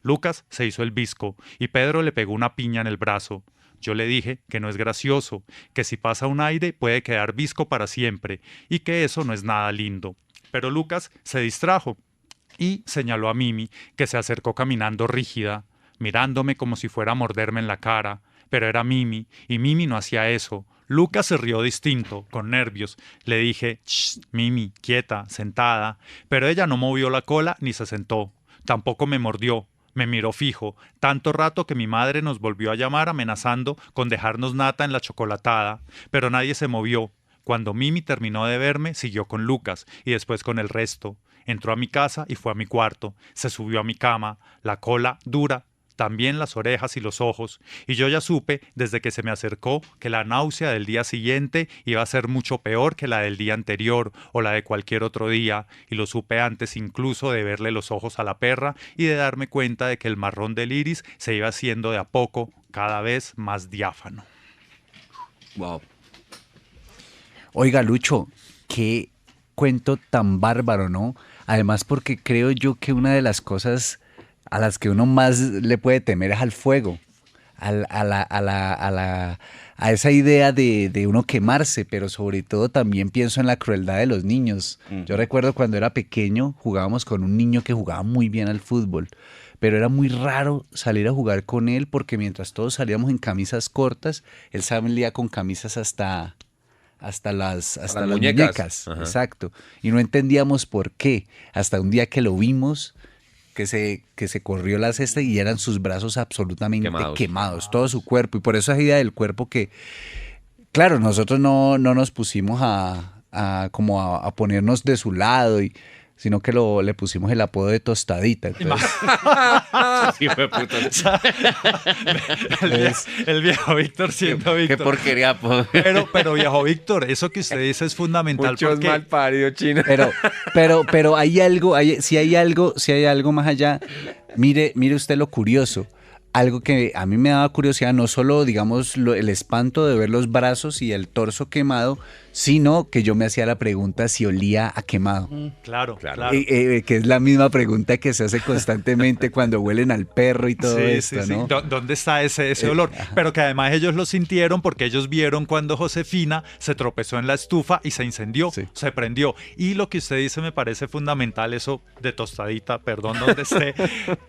Lucas se hizo el bizco y Pedro le pegó una piña en el brazo. Yo le dije que no es gracioso, que si pasa un aire puede quedar bizco para siempre y que eso no es nada lindo. Pero Lucas se distrajo y señaló a Mimi, que se acercó caminando rígida, mirándome como si fuera a morderme en la cara. Pero era Mimi, y Mimi no hacía eso. Lucas se rió distinto, con nervios. Le dije: «Shh, Mimi, quieta, sentada». Pero ella no movió la cola ni se sentó. Tampoco me mordió. Me miró fijo, tanto rato que mi madre nos volvió a llamar amenazando con dejarnos nata en la chocolatada, pero nadie se movió. Cuando Mimi terminó de verme, siguió con Lucas y después con el resto. Entró a mi casa y fue a mi cuarto. Se subió a mi cama, la cola dura, también las orejas y los ojos, y yo ya supe desde que se me acercó que la náusea del día siguiente iba a ser mucho peor que la del día anterior o la de cualquier otro día, y lo supe antes incluso de verle los ojos a la perra y de darme cuenta de que el marrón del iris se iba haciendo de a poco cada vez más diáfano. Wow. Oiga, Lucho, qué cuento tan bárbaro, ¿no? Además, porque creo yo que una de las cosas a las que uno más le puede temer es al fuego, a esa idea de uno quemarse, pero sobre todo también pienso en la crueldad de los niños. Yo recuerdo cuando era pequeño, jugábamos con un niño que jugaba muy bien al fútbol, pero era muy raro salir a jugar con él porque mientras todos salíamos en camisas cortas, él salía con camisas hasta las muñecas. Exacto. Y no entendíamos por qué. Hasta un día que lo vimos, que se corrió la cesta y eran sus brazos absolutamente quemados, todo su cuerpo. Y por eso esa idea del cuerpo que, claro, nosotros no nos pusimos a ponernos de su lado, sino que le pusimos el apodo de Tostadita. Entonces, Sí, fue puto. El viejo Víctor siendo Víctor. Qué porquería. Pero viejo Víctor, eso que usted dice es fundamental. Muchos porque mal paridos, Chino. pero hay algo, si hay algo más allá, mire usted lo curioso. Algo que a mí me daba curiosidad, no solo, digamos, el espanto de ver los brazos y el torso quemado, sino que yo me hacía la pregunta si olía a quemado. Claro. Que es la misma pregunta que se hace constantemente cuando huelen al perro y todo esto, ¿no? ¿Dónde está ese olor? Pero que además ellos lo sintieron porque ellos vieron cuando Josefina se tropezó en la estufa y se incendió, se prendió. Y lo que usted dice me parece fundamental, eso de Tostadita, perdón donde esté,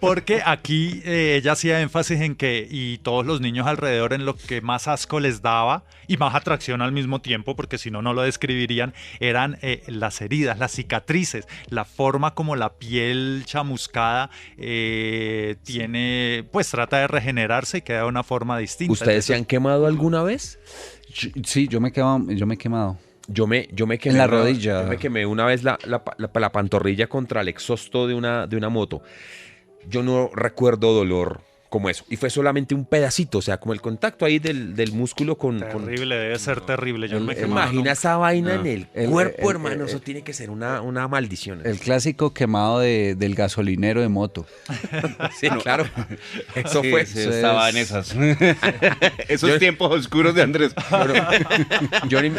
porque aquí ella hacía énfasis en que, y todos los niños alrededor, en lo que más asco les daba y más atracción al mismo tiempo, porque si no lo describirían, eran las heridas, las cicatrices, la forma como la piel chamuscada tiene, pues trata de regenerarse y queda de una forma distinta. ¿Ustedes se han quemado alguna vez? Sí, yo me he quemado. Yo me quemé en la rodilla. Yo me quemé una vez la pantorrilla contra el exhausto de una moto. Yo no recuerdo dolor como eso. Y fue solamente un pedacito, o sea, como el contacto ahí del músculo con... Terrible, debe ser terrible. Yo no me quemaba Imagina nunca. esa vaina en el cuerpo, hermano. Eso tiene que ser una maldición. El clásico quemado del gasolinero de moto. Sí, claro. Eso fue. Sí, estaba en esas. Esos tiempos oscuros de Andrés.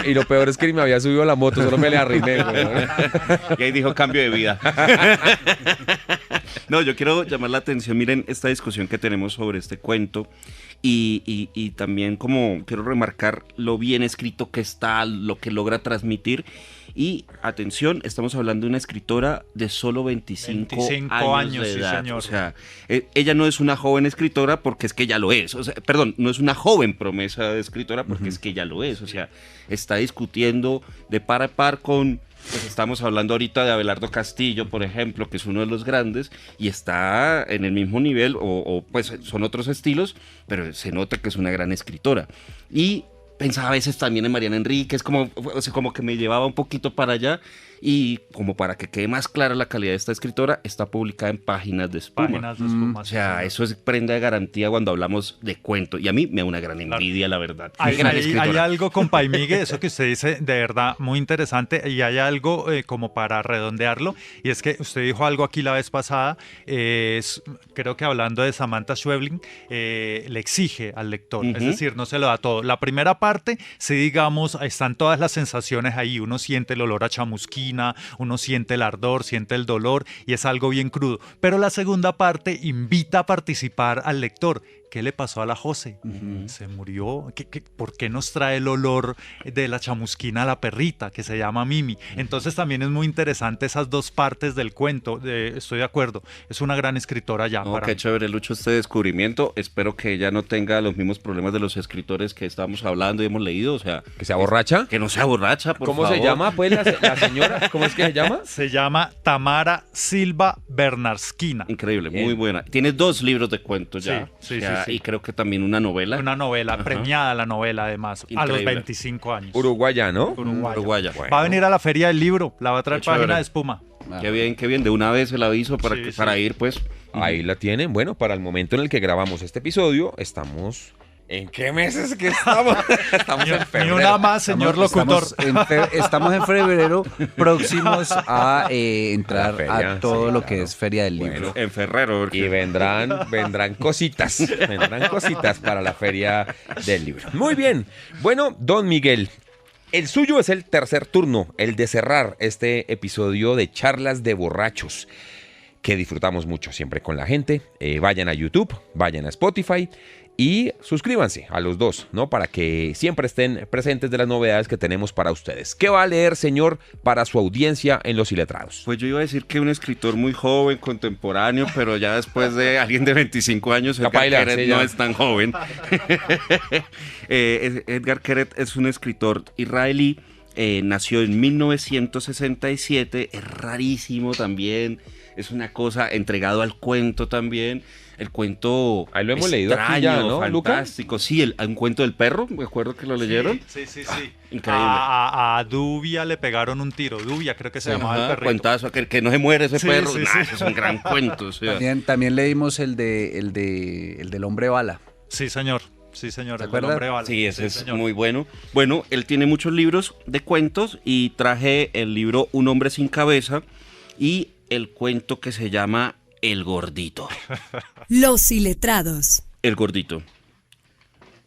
Y lo peor es que ni me había subido a la moto, solo me le arrimé. Y ahí dijo cambio de vida. No, yo quiero llamar la atención, miren esta discusión que tenemos sobre este cuento y también como quiero remarcar lo bien escrito que está, lo que logra transmitir. Y atención, estamos hablando de una escritora de solo 25 años de edad. Sí, señor. O sea, ella no es una joven escritora porque es que ella lo es. O sea, perdón, no es una joven promesa de escritora porque es que ella lo es. O sea, está discutiendo de par a par con... Pues estamos hablando ahorita de Abelardo Castillo, por ejemplo, que es uno de los grandes, y está en el mismo nivel, o pues son otros estilos, pero se nota que es una gran escritora. Y pensaba a veces también en Mariana Enríquez, como que me llevaba un poquito para allá, y como para que quede más clara la calidad de esta escritora, está publicada en Páginas de Espuma. O sea, eso es prenda de garantía cuando hablamos de cuento, y a mí me da una gran envidia, la verdad. Hay algo, compa y Migue, eso que usted dice, de verdad, muy interesante, y hay algo como para redondearlo, y es que usted dijo algo aquí la vez pasada, creo que hablando de Samantha Schweblin, le exige al lector, es decir, no se lo da todo. La primera parte, sí, digamos, están todas las sensaciones ahí, uno siente el olor a chamusquina, uno siente el ardor, siente el dolor, y es algo bien crudo, pero la segunda parte invita a participar al lector. ¿Qué le pasó a la José? ¿Se murió? ¿Por qué nos trae el olor de la chamusquina a la perrita, que se llama Mimi? Entonces también es muy interesante esas dos partes del cuento. Estoy de acuerdo. Es una gran escritora ya. No, qué chévere, Lucho, este descubrimiento. Espero que ella no tenga los mismos problemas de los escritores que estábamos hablando y hemos leído. O sea, ¿que sea borracha? Que no sea borracha, por favor. ¿Cómo se llama, pues, la señora? ¿Cómo es que se llama? Se llama Tamara Silva Bernarskina. Increíble, muy buena. Tiene 2 libros de cuentos ya. Sí. Y creo que también una novela. Una novela, premiada la novela además, increíble. A los 25 años. Uruguaya, ¿no? Uruguaya. Bueno. Va a venir a la Feria del Libro, la va a traer Página de Espuma. Qué bien, de una vez el aviso para ir pues Ahí la tienen. Bueno, para el momento en el que grabamos este episodio, estamos... ¿En qué meses que estamos? Estamos en Ni febrero. una más, señor locutor. Estamos en febrero, próximos a entrar A la feria, a todo sí, lo claro. que es Feria del Libro. Bueno, En Ferrero. porque- y vendrán cositas. Vendrán cositas para la Feria del Libro. Muy bien. Bueno, don Miguel, el suyo es el tercer turno, el de cerrar este episodio de Charlas de Borrachos, que disfrutamos mucho siempre con la gente. Vayan a YouTube, vayan a Spotify y suscríbanse a los dos, ¿no? Para que siempre estén presentes de las novedades que tenemos para ustedes. ¿Qué va a leer, señor, para su audiencia en Los Iletrados? Pues yo iba a decir que un escritor muy joven, contemporáneo, pero ya después de alguien de 25 años, Edgar Capaila, Keret sí, no ya. es tan joven. Edgar Keret es un escritor israelí, nació en 1967, es rarísimo también, es una cosa entregado al cuento también. El cuento Ahí lo hemos leído aquí ya, ¿no, Luca? fantástico. Sí, un cuento del perro, me acuerdo que lo leyeron. Sí. Increíble. A Dubia le pegaron un tiro. Dubia creo que se llamaba el Ajá, perrito. cuentazo, que no se muere ese Sí, perro. sí, Nah, sí. ese es un gran cuento. O sea. También leímos el del hombre bala. Sí, señor. Sí, señor. ¿Se El del acuerda? hombre bala. Sí, ese Sí, es señor. muy bueno. Bueno, él tiene muchos libros de cuentos y traje el libro Un hombre sin cabeza y el cuento que se llama El gordito. Los Iletrados. El gordito.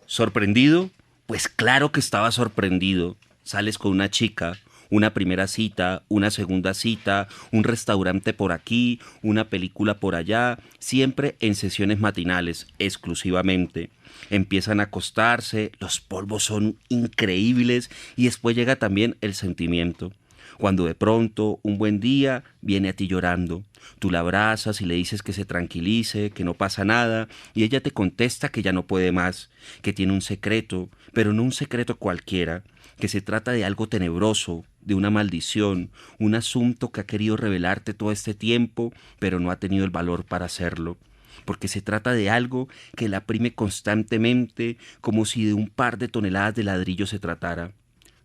¿Sorprendido? Pues claro que estaba sorprendido. Sales con una chica, una primera cita, una segunda cita, un restaurante por aquí, una película por allá, siempre en sesiones matinales, exclusivamente. Empiezan a acostarse, los polvos son increíbles y después llega también el sentimiento. Cuando de pronto, un buen día, viene a ti llorando. Tú la abrazas y le dices que se tranquilice, que no pasa nada, y ella te contesta que ya no puede más, que tiene un secreto, pero no un secreto cualquiera, que se trata de algo tenebroso, de una maldición, un asunto que ha querido revelarte todo este tiempo, pero no ha tenido el valor para hacerlo. Porque se trata de algo que la oprime constantemente, como si de un par de toneladas de ladrillo se tratara.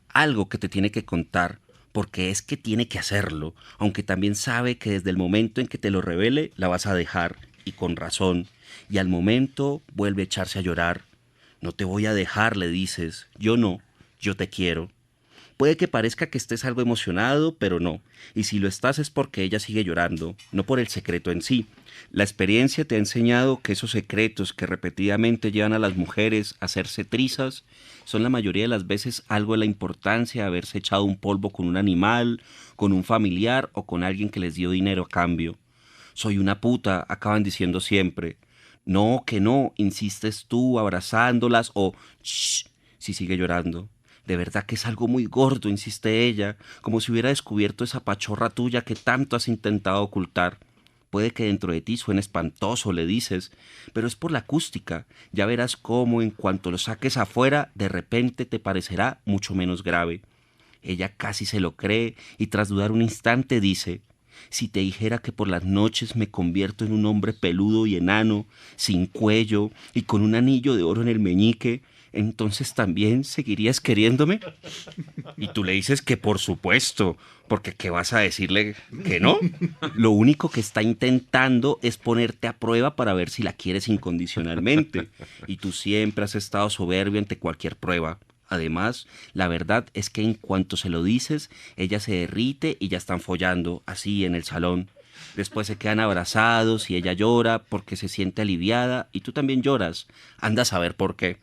Algo que te tiene que contar, porque es que tiene que hacerlo, aunque también sabe que desde el momento en que te lo revele la vas a dejar, y con razón, y al momento vuelve a echarse a llorar. No te voy a dejar, le dices, yo no, yo te quiero. Puede que parezca que estés algo emocionado, pero no, y si lo estás es porque ella sigue llorando, no por el secreto en sí. La experiencia te ha enseñado que esos secretos que repetidamente llevan a las mujeres a hacerse trizas son la mayoría de las veces algo de la importancia de haberse echado un polvo con un animal, con un familiar o con alguien que les dio dinero a cambio. Soy una puta, acaban diciendo siempre. No, que no, insistes tú abrazándolas o shh, si sigue llorando. De verdad que es algo muy gordo, insiste ella, como si hubiera descubierto esa pachorra tuya que tanto has intentado ocultar. Puede que dentro de ti suene espantoso, le dices, pero es por la acústica. Ya verás cómo en cuanto lo saques afuera, de repente te parecerá mucho menos grave. Ella casi se lo cree y tras dudar un instante dice, si te dijera que por las noches me convierto en un hombre peludo y enano, sin cuello y con un anillo de oro en el meñique, ¿entonces también seguirías queriéndome? Y tú le dices que por supuesto, porque ¿qué vas a decirle que no? Lo único que está intentando es ponerte a prueba para ver si la quieres incondicionalmente. Y tú siempre has estado soberbio ante cualquier prueba. Además, la verdad es que en cuanto se lo dices, ella se derrite y ya están follando, así en el salón. Después se quedan abrazados y ella llora porque se siente aliviada y tú también lloras. Anda a saber por qué.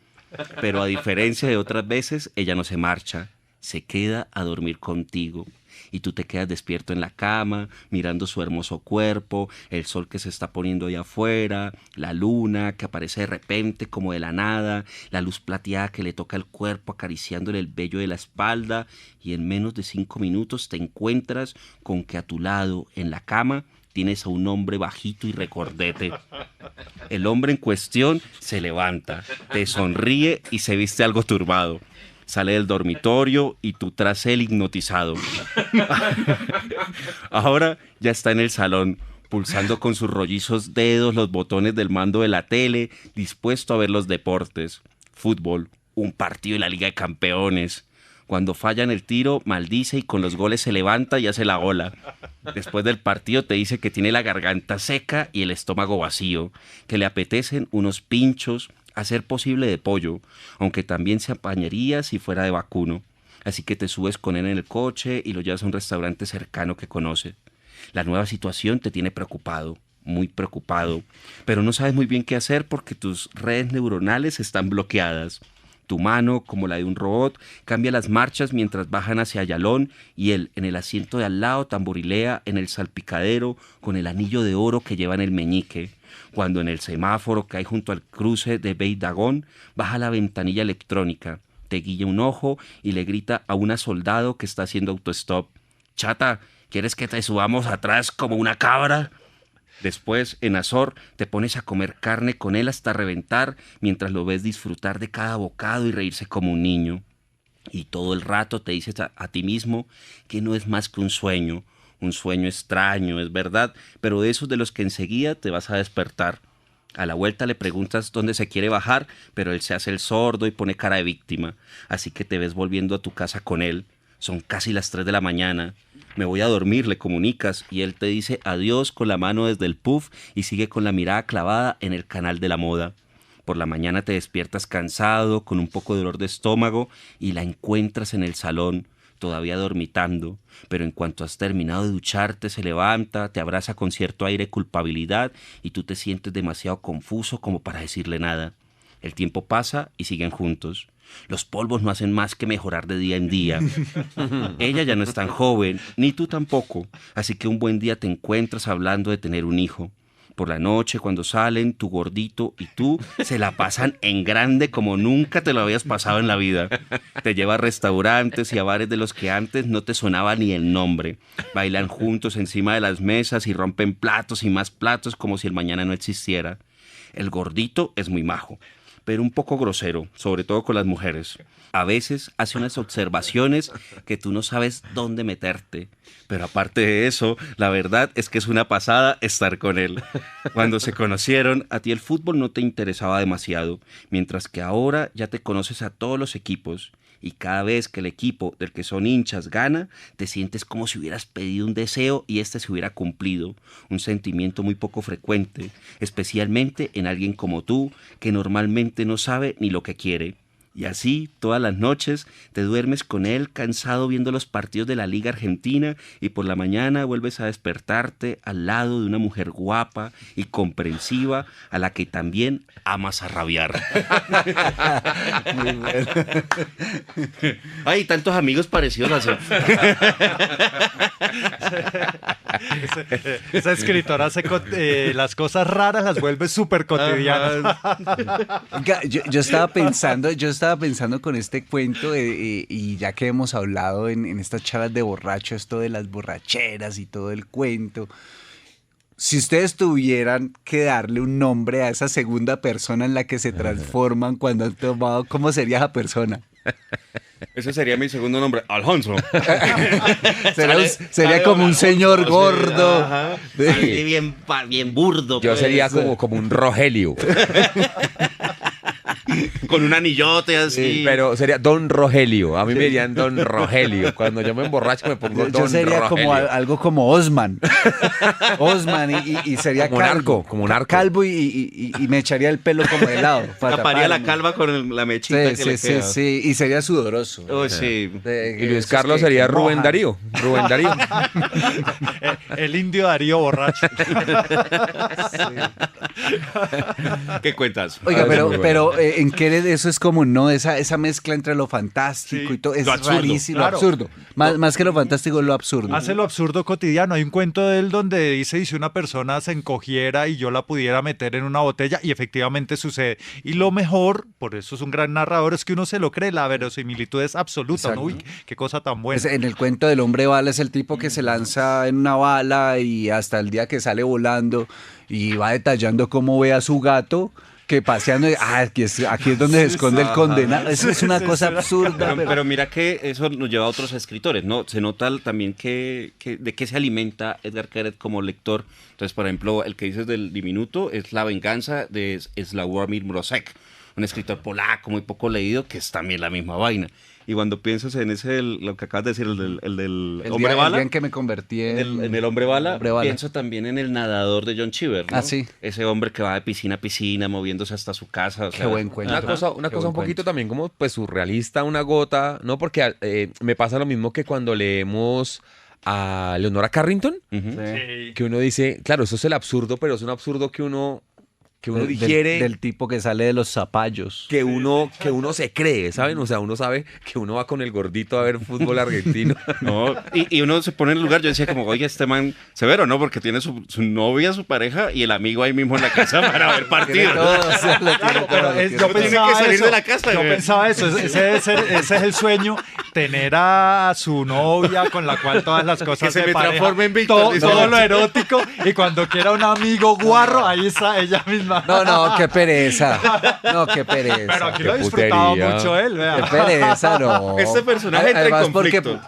Pero a diferencia de otras veces, ella no se marcha, se queda a dormir contigo. Y tú te quedas despierto en la cama, mirando su hermoso cuerpo, el sol que se está poniendo ahí afuera, la luna que aparece de repente como de la nada, la luz plateada que le toca el cuerpo acariciándole el vello de la espalda, y en menos de 5 minutos te encuentras con que a tu lado, en la cama, tienes a un hombre bajito y recordete. El hombre en cuestión se levanta, te sonríe y se viste algo turbado. Sale del dormitorio y tú tras él hipnotizado. Ahora ya está en el salón, pulsando con sus rollizos dedos los botones del mando de la tele, dispuesto a ver los deportes. Fútbol, un partido de la Liga de Campeones. Cuando falla en el tiro, maldice y con los goles se levanta y hace la ola. Después del partido te dice que tiene la garganta seca y el estómago vacío, que le apetecen unos pinchos, a ser posible de pollo, aunque también se apañaría si fuera de vacuno. Así que te subes con él en el coche y lo llevas a un restaurante cercano que conoce. La nueva situación te tiene preocupado, muy preocupado, pero no sabes muy bien qué hacer porque tus redes neuronales están bloqueadas. Tu mano, como la de un robot, cambia las marchas mientras bajan hacia Ayalón y él, en el asiento de al lado, tamborilea en el salpicadero con el anillo de oro que lleva en el meñique. Cuando en el semáforo que hay junto al cruce de Beidagón, baja la ventanilla electrónica, te guilla un ojo y le grita a una soldado que está haciendo autostop: «Chata, ¿quieres que te subamos atrás como una cabra?». Después, en Azor, te pones a comer carne con él hasta reventar mientras lo ves disfrutar de cada bocado y reírse como un niño. Y todo el rato te dices a ti mismo que no es más que un sueño extraño, es verdad, pero de esos de los que enseguida te vas a despertar. A la vuelta le preguntas dónde se quiere bajar, pero él se hace el sordo y pone cara de víctima, así que te ves volviendo a tu casa con él. Son casi las 3 de la mañana. «Me voy a dormir», le comunicas, y él te dice adiós con la mano desde el puff y sigue con la mirada clavada en el canal de la moda. Por la mañana te despiertas cansado, con un poco de dolor de estómago, y la encuentras en el salón, todavía dormitando, pero en cuanto has terminado de ducharte se levanta, te abraza con cierto aire de culpabilidad y tú te sientes demasiado confuso como para decirle nada. El tiempo pasa y siguen juntos. Los polvos no hacen más que mejorar de día en día. Ella ya no es tan joven, ni tú tampoco, así que un buen día te encuentras hablando de tener un hijo. Por la noche, cuando salen, tu gordito y tú se la pasan en grande como nunca te lo habías pasado en la vida. Te lleva a restaurantes y a bares de los que antes no te sonaba ni el nombre. Bailan juntos encima de las mesas y rompen platos y más platos como si el mañana no existiera. El gordito es muy majo, pero un poco grosero, sobre todo con las mujeres. A veces hace unas observaciones que tú no sabes dónde meterte. Pero aparte de eso, la verdad es que es una pasada estar con él. Cuando se conocieron, a ti el fútbol no te interesaba demasiado, mientras que ahora ya te conoces a todos los equipos. Y cada vez que el equipo del que son hinchas gana, te sientes como si hubieras pedido un deseo y este se hubiera cumplido. Un sentimiento muy poco frecuente, especialmente en alguien como tú, que normalmente no sabe ni lo que quiere. Y así, todas las noches, te duermes con él cansado viendo los partidos de la Liga Argentina y por la mañana vuelves a despertarte al lado de una mujer guapa y comprensiva a la que también amas a rabiar. Muy bueno. Ay, tantos amigos parecidos a eso. Esa escritora las cosas raras las vuelve súper cotidianas. Oiga, yo estaba pensando con este cuento y ya que hemos hablado en estas charlas de borracho, esto de las borracheras y todo el cuento, si ustedes tuvieran que darle un nombre a esa segunda persona en la que se transforman cuando han tomado, ¿cómo sería esa persona? Ese sería mi segundo nombre, Alfonso. Sería como un señor gordo. Ajá. Sí, bien burdo. Yo pues. sería como un Rogelio. Con un anillote así. Sí, pero sería Don Rogelio. A mí me dirían Don Rogelio. Cuando yo me emborracho me pongo Don Yo sería Rogelio. como algo como Osman. Osman y sería Como un calvo. arco, como un arco. Calvo y me echaría el pelo como de lado. para Taparía la taparme. calva con la mechita que le queda. Sí. Y sería sudoroso. Oh, sí. Y Luis Carlos sería Rubén Darío. Rubén Darío. El indio Darío borracho. ¿Qué cuentas? Oiga, Ah, eso es muy pero ¿en qué eso es común, no? Esa mezcla entre lo fantástico Sí, y todo. Es lo absurdo. rarísimo. Claro. Lo absurdo. Más que lo fantástico es lo absurdo. Hace lo absurdo cotidiano. Hay un cuento de él donde dice, y si una persona se encogiera y yo la pudiera meter en una botella, y efectivamente sucede. Y lo mejor, por eso es un gran narrador, es que uno se lo cree, la verosimilitud es absoluta. Exacto. ¿No? Uy, qué cosa tan buena. En el cuento del hombre bala es el tipo que se lanza en una bala y hasta el día que sale volando y va detallando cómo ve a su gato que paseando. Aquí es donde se esconde el condenado. Eso es una cosa absurda. Pero mira que eso nos lleva a otros escritores, ¿no? Se nota también que de qué se alimenta Edgar Keret como lector. Entonces, por ejemplo, el que dices del diminuto es La venganza de Sławomir Mrożek, un escritor polaco muy poco leído que es también la misma vaina. Y cuando piensas en ese, lo que acabas de decir, el del El hombre día, bala, el día en que me convertí en el hombre bala, Hombre bala. pienso también en el nadador de John Cheever, ¿no? Ah, sí. Ese hombre que va de piscina a piscina, moviéndose hasta su casa. O Qué sea, buen cuento. Una cosa Qué un buen poquito cuento. también como pues surrealista, una gota, ¿no? Porque me pasa lo mismo que cuando leemos a Leonora Carrington, Ujú. Sí. que uno dice, claro, eso es el absurdo, pero es un absurdo que uno Del- digiere, del tipo que sale de los zapallos. que uno se cree, ¿saben? O sea, uno sabe que uno va con el gordito a ver fútbol argentino. No, y uno se pone en el lugar, yo decía como, oye, este man severo, ¿no? Porque tiene su novia, su pareja y el amigo ahí mismo en la casa para ver Tiene partido. todo, o sea, lo tiene todo, Pero lo tiene yo todo. tiene pensaba que salir eso, de la casa, yo güey. pensaba eso, ese es el sueño, tener a su novia con la cual todas las cosas Que se de me pareja, transforme en Víctor, todo, dice todo Nacho. lo erótico, y cuando quiera un amigo guarro, ahí está ella misma. No, qué pereza. No, qué pereza. Pero aquí Qué lo disfrutaba putería. mucho él, Qué vea. pereza, no. Este personaje entra en Además, conflicto.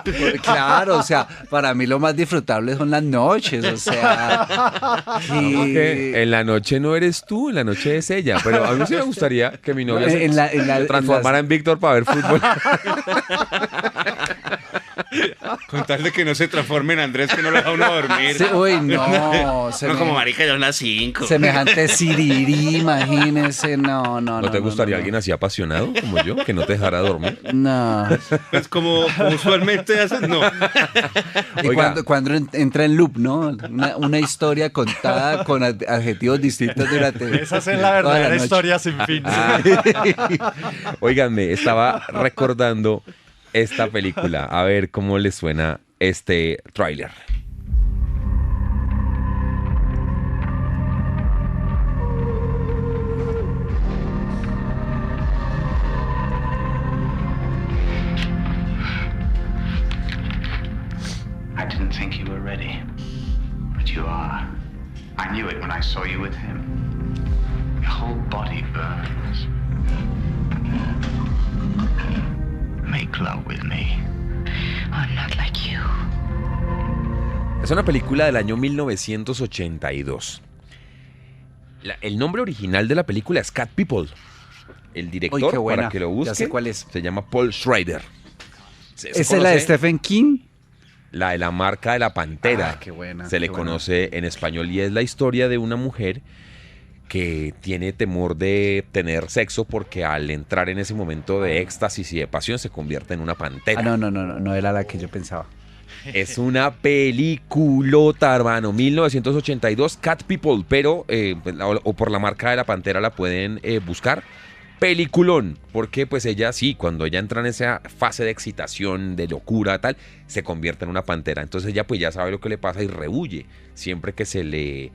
claro, o sea, para mí lo más disfrutable son las noches, o sea. Porque en la noche no eres tú, en la noche es ella. Pero a mí sí me gustaría que mi novia se en transformara en Víctor para ver fútbol. Con tal de que no se transforme en Andrés, que no le da uno a dormir. Sí, uy, no. No, como marica, ya son las 5. Semejante sirirí, imagínese. No. ¿No te gustaría alguien así apasionado como yo, que no te dejara dormir? No. Es como usualmente haces, no. Y Oiga. cuando entra en loop, ¿no? Una historia contada con adjetivos distintos durante. Esa es la toda verdadera noche. historia sin fin. Óiganme, estaba recordando esta película. A ver cómo les suena este tráiler. I didn't think you were ready, but you are. I knew it when I saw you with him. Your whole body burns. Make love with me. I'm not like you. Es una película del año 1982. El nombre original de la película es Cat People. El director, Uy, qué buena. para que lo Ya busquen, sé cuál es. se llama Paul Schrader. ¿Esa es la de Stephen King? La de la marca de la pantera. Ah, qué buena, Se le qué buena. conoce en español y es la historia de una mujer que tiene temor de tener sexo porque al entrar en ese momento de éxtasis y de pasión se convierte en una pantera. Ah, no era la que yo pensaba. Es una peliculota, hermano. 1982, Cat People, pero o por la marca de la pantera la pueden buscar. Peliculón, porque pues ella sí, cuando ella entra en esa fase de excitación, de locura, tal, se convierte en una pantera. Entonces ella pues ya sabe lo que le pasa y rehuye siempre que se le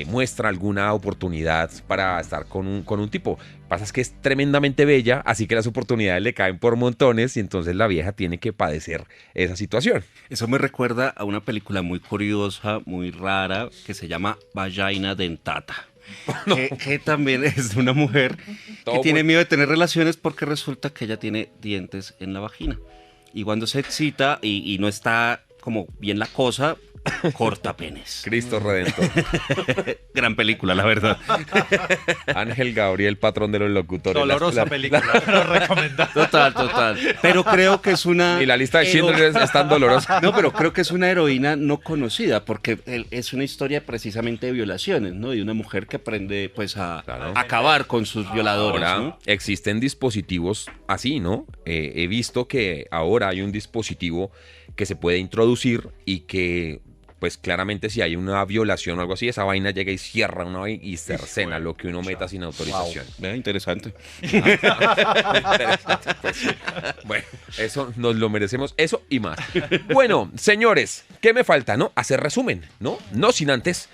muestra alguna oportunidad para estar con un tipo. Pasa es que es tremendamente bella, así que las oportunidades le caen por montones y entonces la vieja tiene que padecer esa situación. Eso me recuerda a una película muy curiosa, muy rara, que se llama Vagina Dentata. Que también es de una mujer Todo que tiene por- miedo de tener relaciones porque resulta que ella tiene dientes en la vagina. Y cuando se excita y no está como bien la cosa, corta penes. Cristo Redentor. Gran película, la verdad. Ángel Gabriel, patrón de los locutores. Dolorosa película, pero recomendada. Total. Pero creo que es una... Y la lista de Schindler es tan dolorosa. No, pero creo que es una heroína no conocida, porque es una historia precisamente de violaciones, ¿no? De una mujer que aprende, pues, a Claro. acabar con sus violadores, Ahora ¿no? existen dispositivos así, ¿no? He visto que ahora hay un dispositivo que se puede introducir y que, pues claramente si hay una violación o algo así, esa vaina llega y cierra una vaina y cercena lo que uno meta sin autorización. Vea, interesante. Interesante, pues. Bueno, eso nos lo merecemos, eso y más. Bueno, señores, ¿qué me falta, no? Hacer resumen, ¿no? No sin antes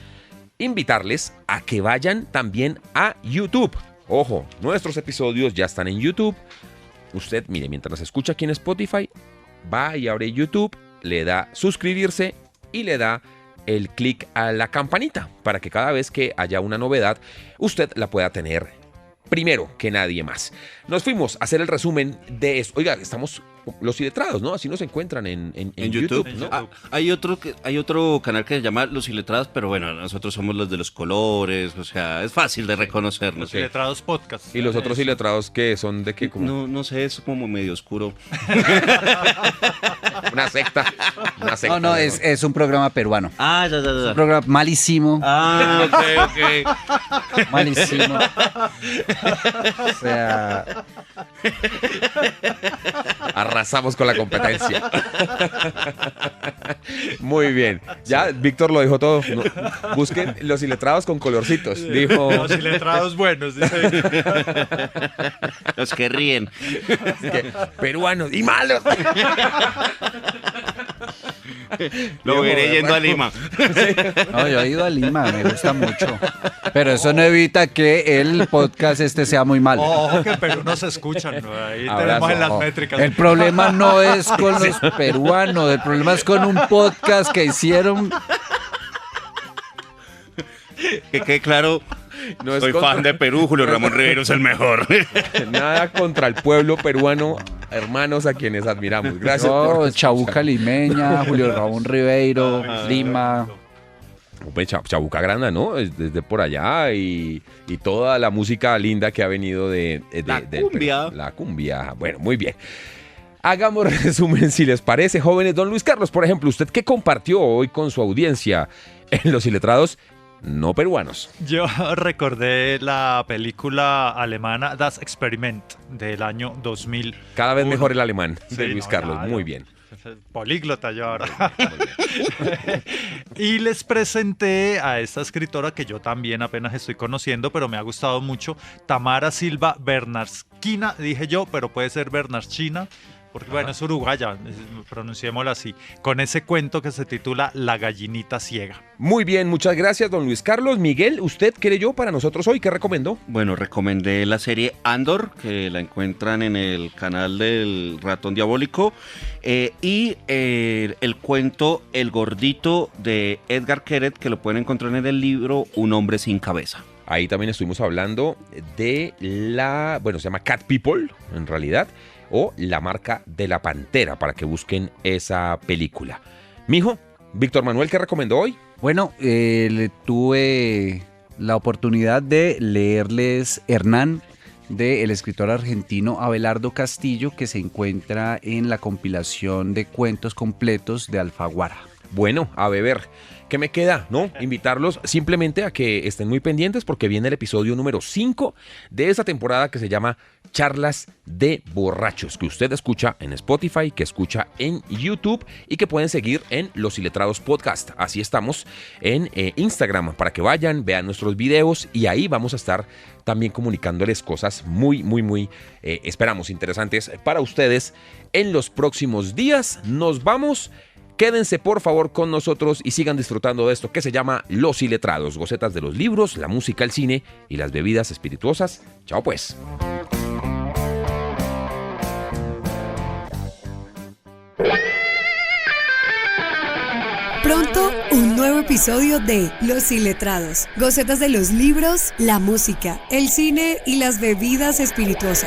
invitarles a que vayan también a YouTube. Ojo, nuestros episodios ya están en YouTube. Usted, mire, mientras escucha aquí en Spotify, va y abre YouTube, le da suscribirse y le da el clic a la campanita para que cada vez que haya una novedad, usted la pueda tener primero que nadie más. Nos fuimos a hacer el resumen de esto. Oiga, estamos Los Iletrados, ¿no? Así nos encuentran en YouTube, ¿no? Hay otro canal que se llama Los Iletrados, pero bueno, nosotros somos los de los colores, o sea, es fácil de reconocernos. Los Iletrados Podcast. ¿Y los otros Iletrados qué son? ¿De qué? No sé, es como medio oscuro. Una secta. No, es un programa peruano. Ya. Un programa malísimo. Ok. Malísimo. O sea, arrasamos con la competencia. Muy bien. Ya Víctor lo dijo todo. No, busquen Los Iletrados con colorcitos. Dijo. Los Iletrados buenos, dice. Los que ríen. Peruanos y malos. Lo veré yendo a Lima. no, yo he ido a Lima, me gusta mucho. Pero eso no evita que el podcast sea muy malo. Ojo que en Perú no se escuchan, ¿no? Ahí Abrazo. tenemos en las métricas. El problema no es con los peruanos, el problema es con un podcast que hicieron. Que quede claro, No es soy contra- fan de Perú, Julio Ramón Rivero es el mejor. Nada contra el pueblo peruano, hermanos a quienes admiramos. Gracias por Chabuca Limeña, Julio Ramón Ribeiro, Lima. Chabuca Granda, ¿no? Desde por allá y toda la música linda que ha venido de del cumbia. Perú. La cumbia. Bueno, muy bien. Hagamos resumen si les parece, jóvenes. Don Luis Carlos, por ejemplo, ¿usted qué compartió hoy con su audiencia en Los Iletrados no peruanos? Yo recordé la película alemana Das Experiment del año 2000. Cada vez mejor el alemán de Sí, Luis no, Carlos. claro. Muy bien. Políglota yo ahora. Y les presenté a esta escritora que yo también apenas estoy conociendo, pero me ha gustado mucho, Tamara Silva Bernarskina, dije yo, pero puede ser Bernarskina, porque bueno, es uruguaya, pronunciémoslo así, con ese cuento que se titula La gallinita ciega. Muy bien, muchas gracias, don Luis Carlos. Miguel, ¿usted qué leyó para nosotros hoy? ¿Qué recomendó? Bueno, recomendé la serie Andor, que la encuentran en el canal del Ratón Diabólico, y el cuento El Gordito de Edgar Keret, que lo pueden encontrar en el libro Un hombre sin cabeza. Ahí también estuvimos hablando de se llama Cat People, en realidad, o La marca de la pantera, para que busquen esa película. Mijo, Víctor Manuel, ¿qué recomendó hoy? Bueno, tuve la oportunidad de leerles Hernán, del escritor argentino Abelardo Castillo, que se encuentra en la compilación de cuentos completos de Alfaguara. Bueno, a beber. ¿Qué me queda? ¿No? Invitarlos simplemente a que estén muy pendientes porque viene el episodio número 5 de esta temporada que se llama Charlas de Borrachos, que usted escucha en Spotify, que escucha en YouTube y que pueden seguir en Los Iletrados Podcast. Así estamos en Instagram para que vayan, vean nuestros videos y ahí vamos a estar también comunicándoles cosas muy, esperamos, interesantes para ustedes en los próximos días. Nos vamos. Quédense por favor con nosotros y sigan disfrutando de esto que se llama Los Iletrados, gocetas de los libros, la música, el cine y las bebidas espirituosas. Chao pues. Pronto, un nuevo episodio de Los Iletrados, gocetas de los libros, la música, el cine y las bebidas espirituosas.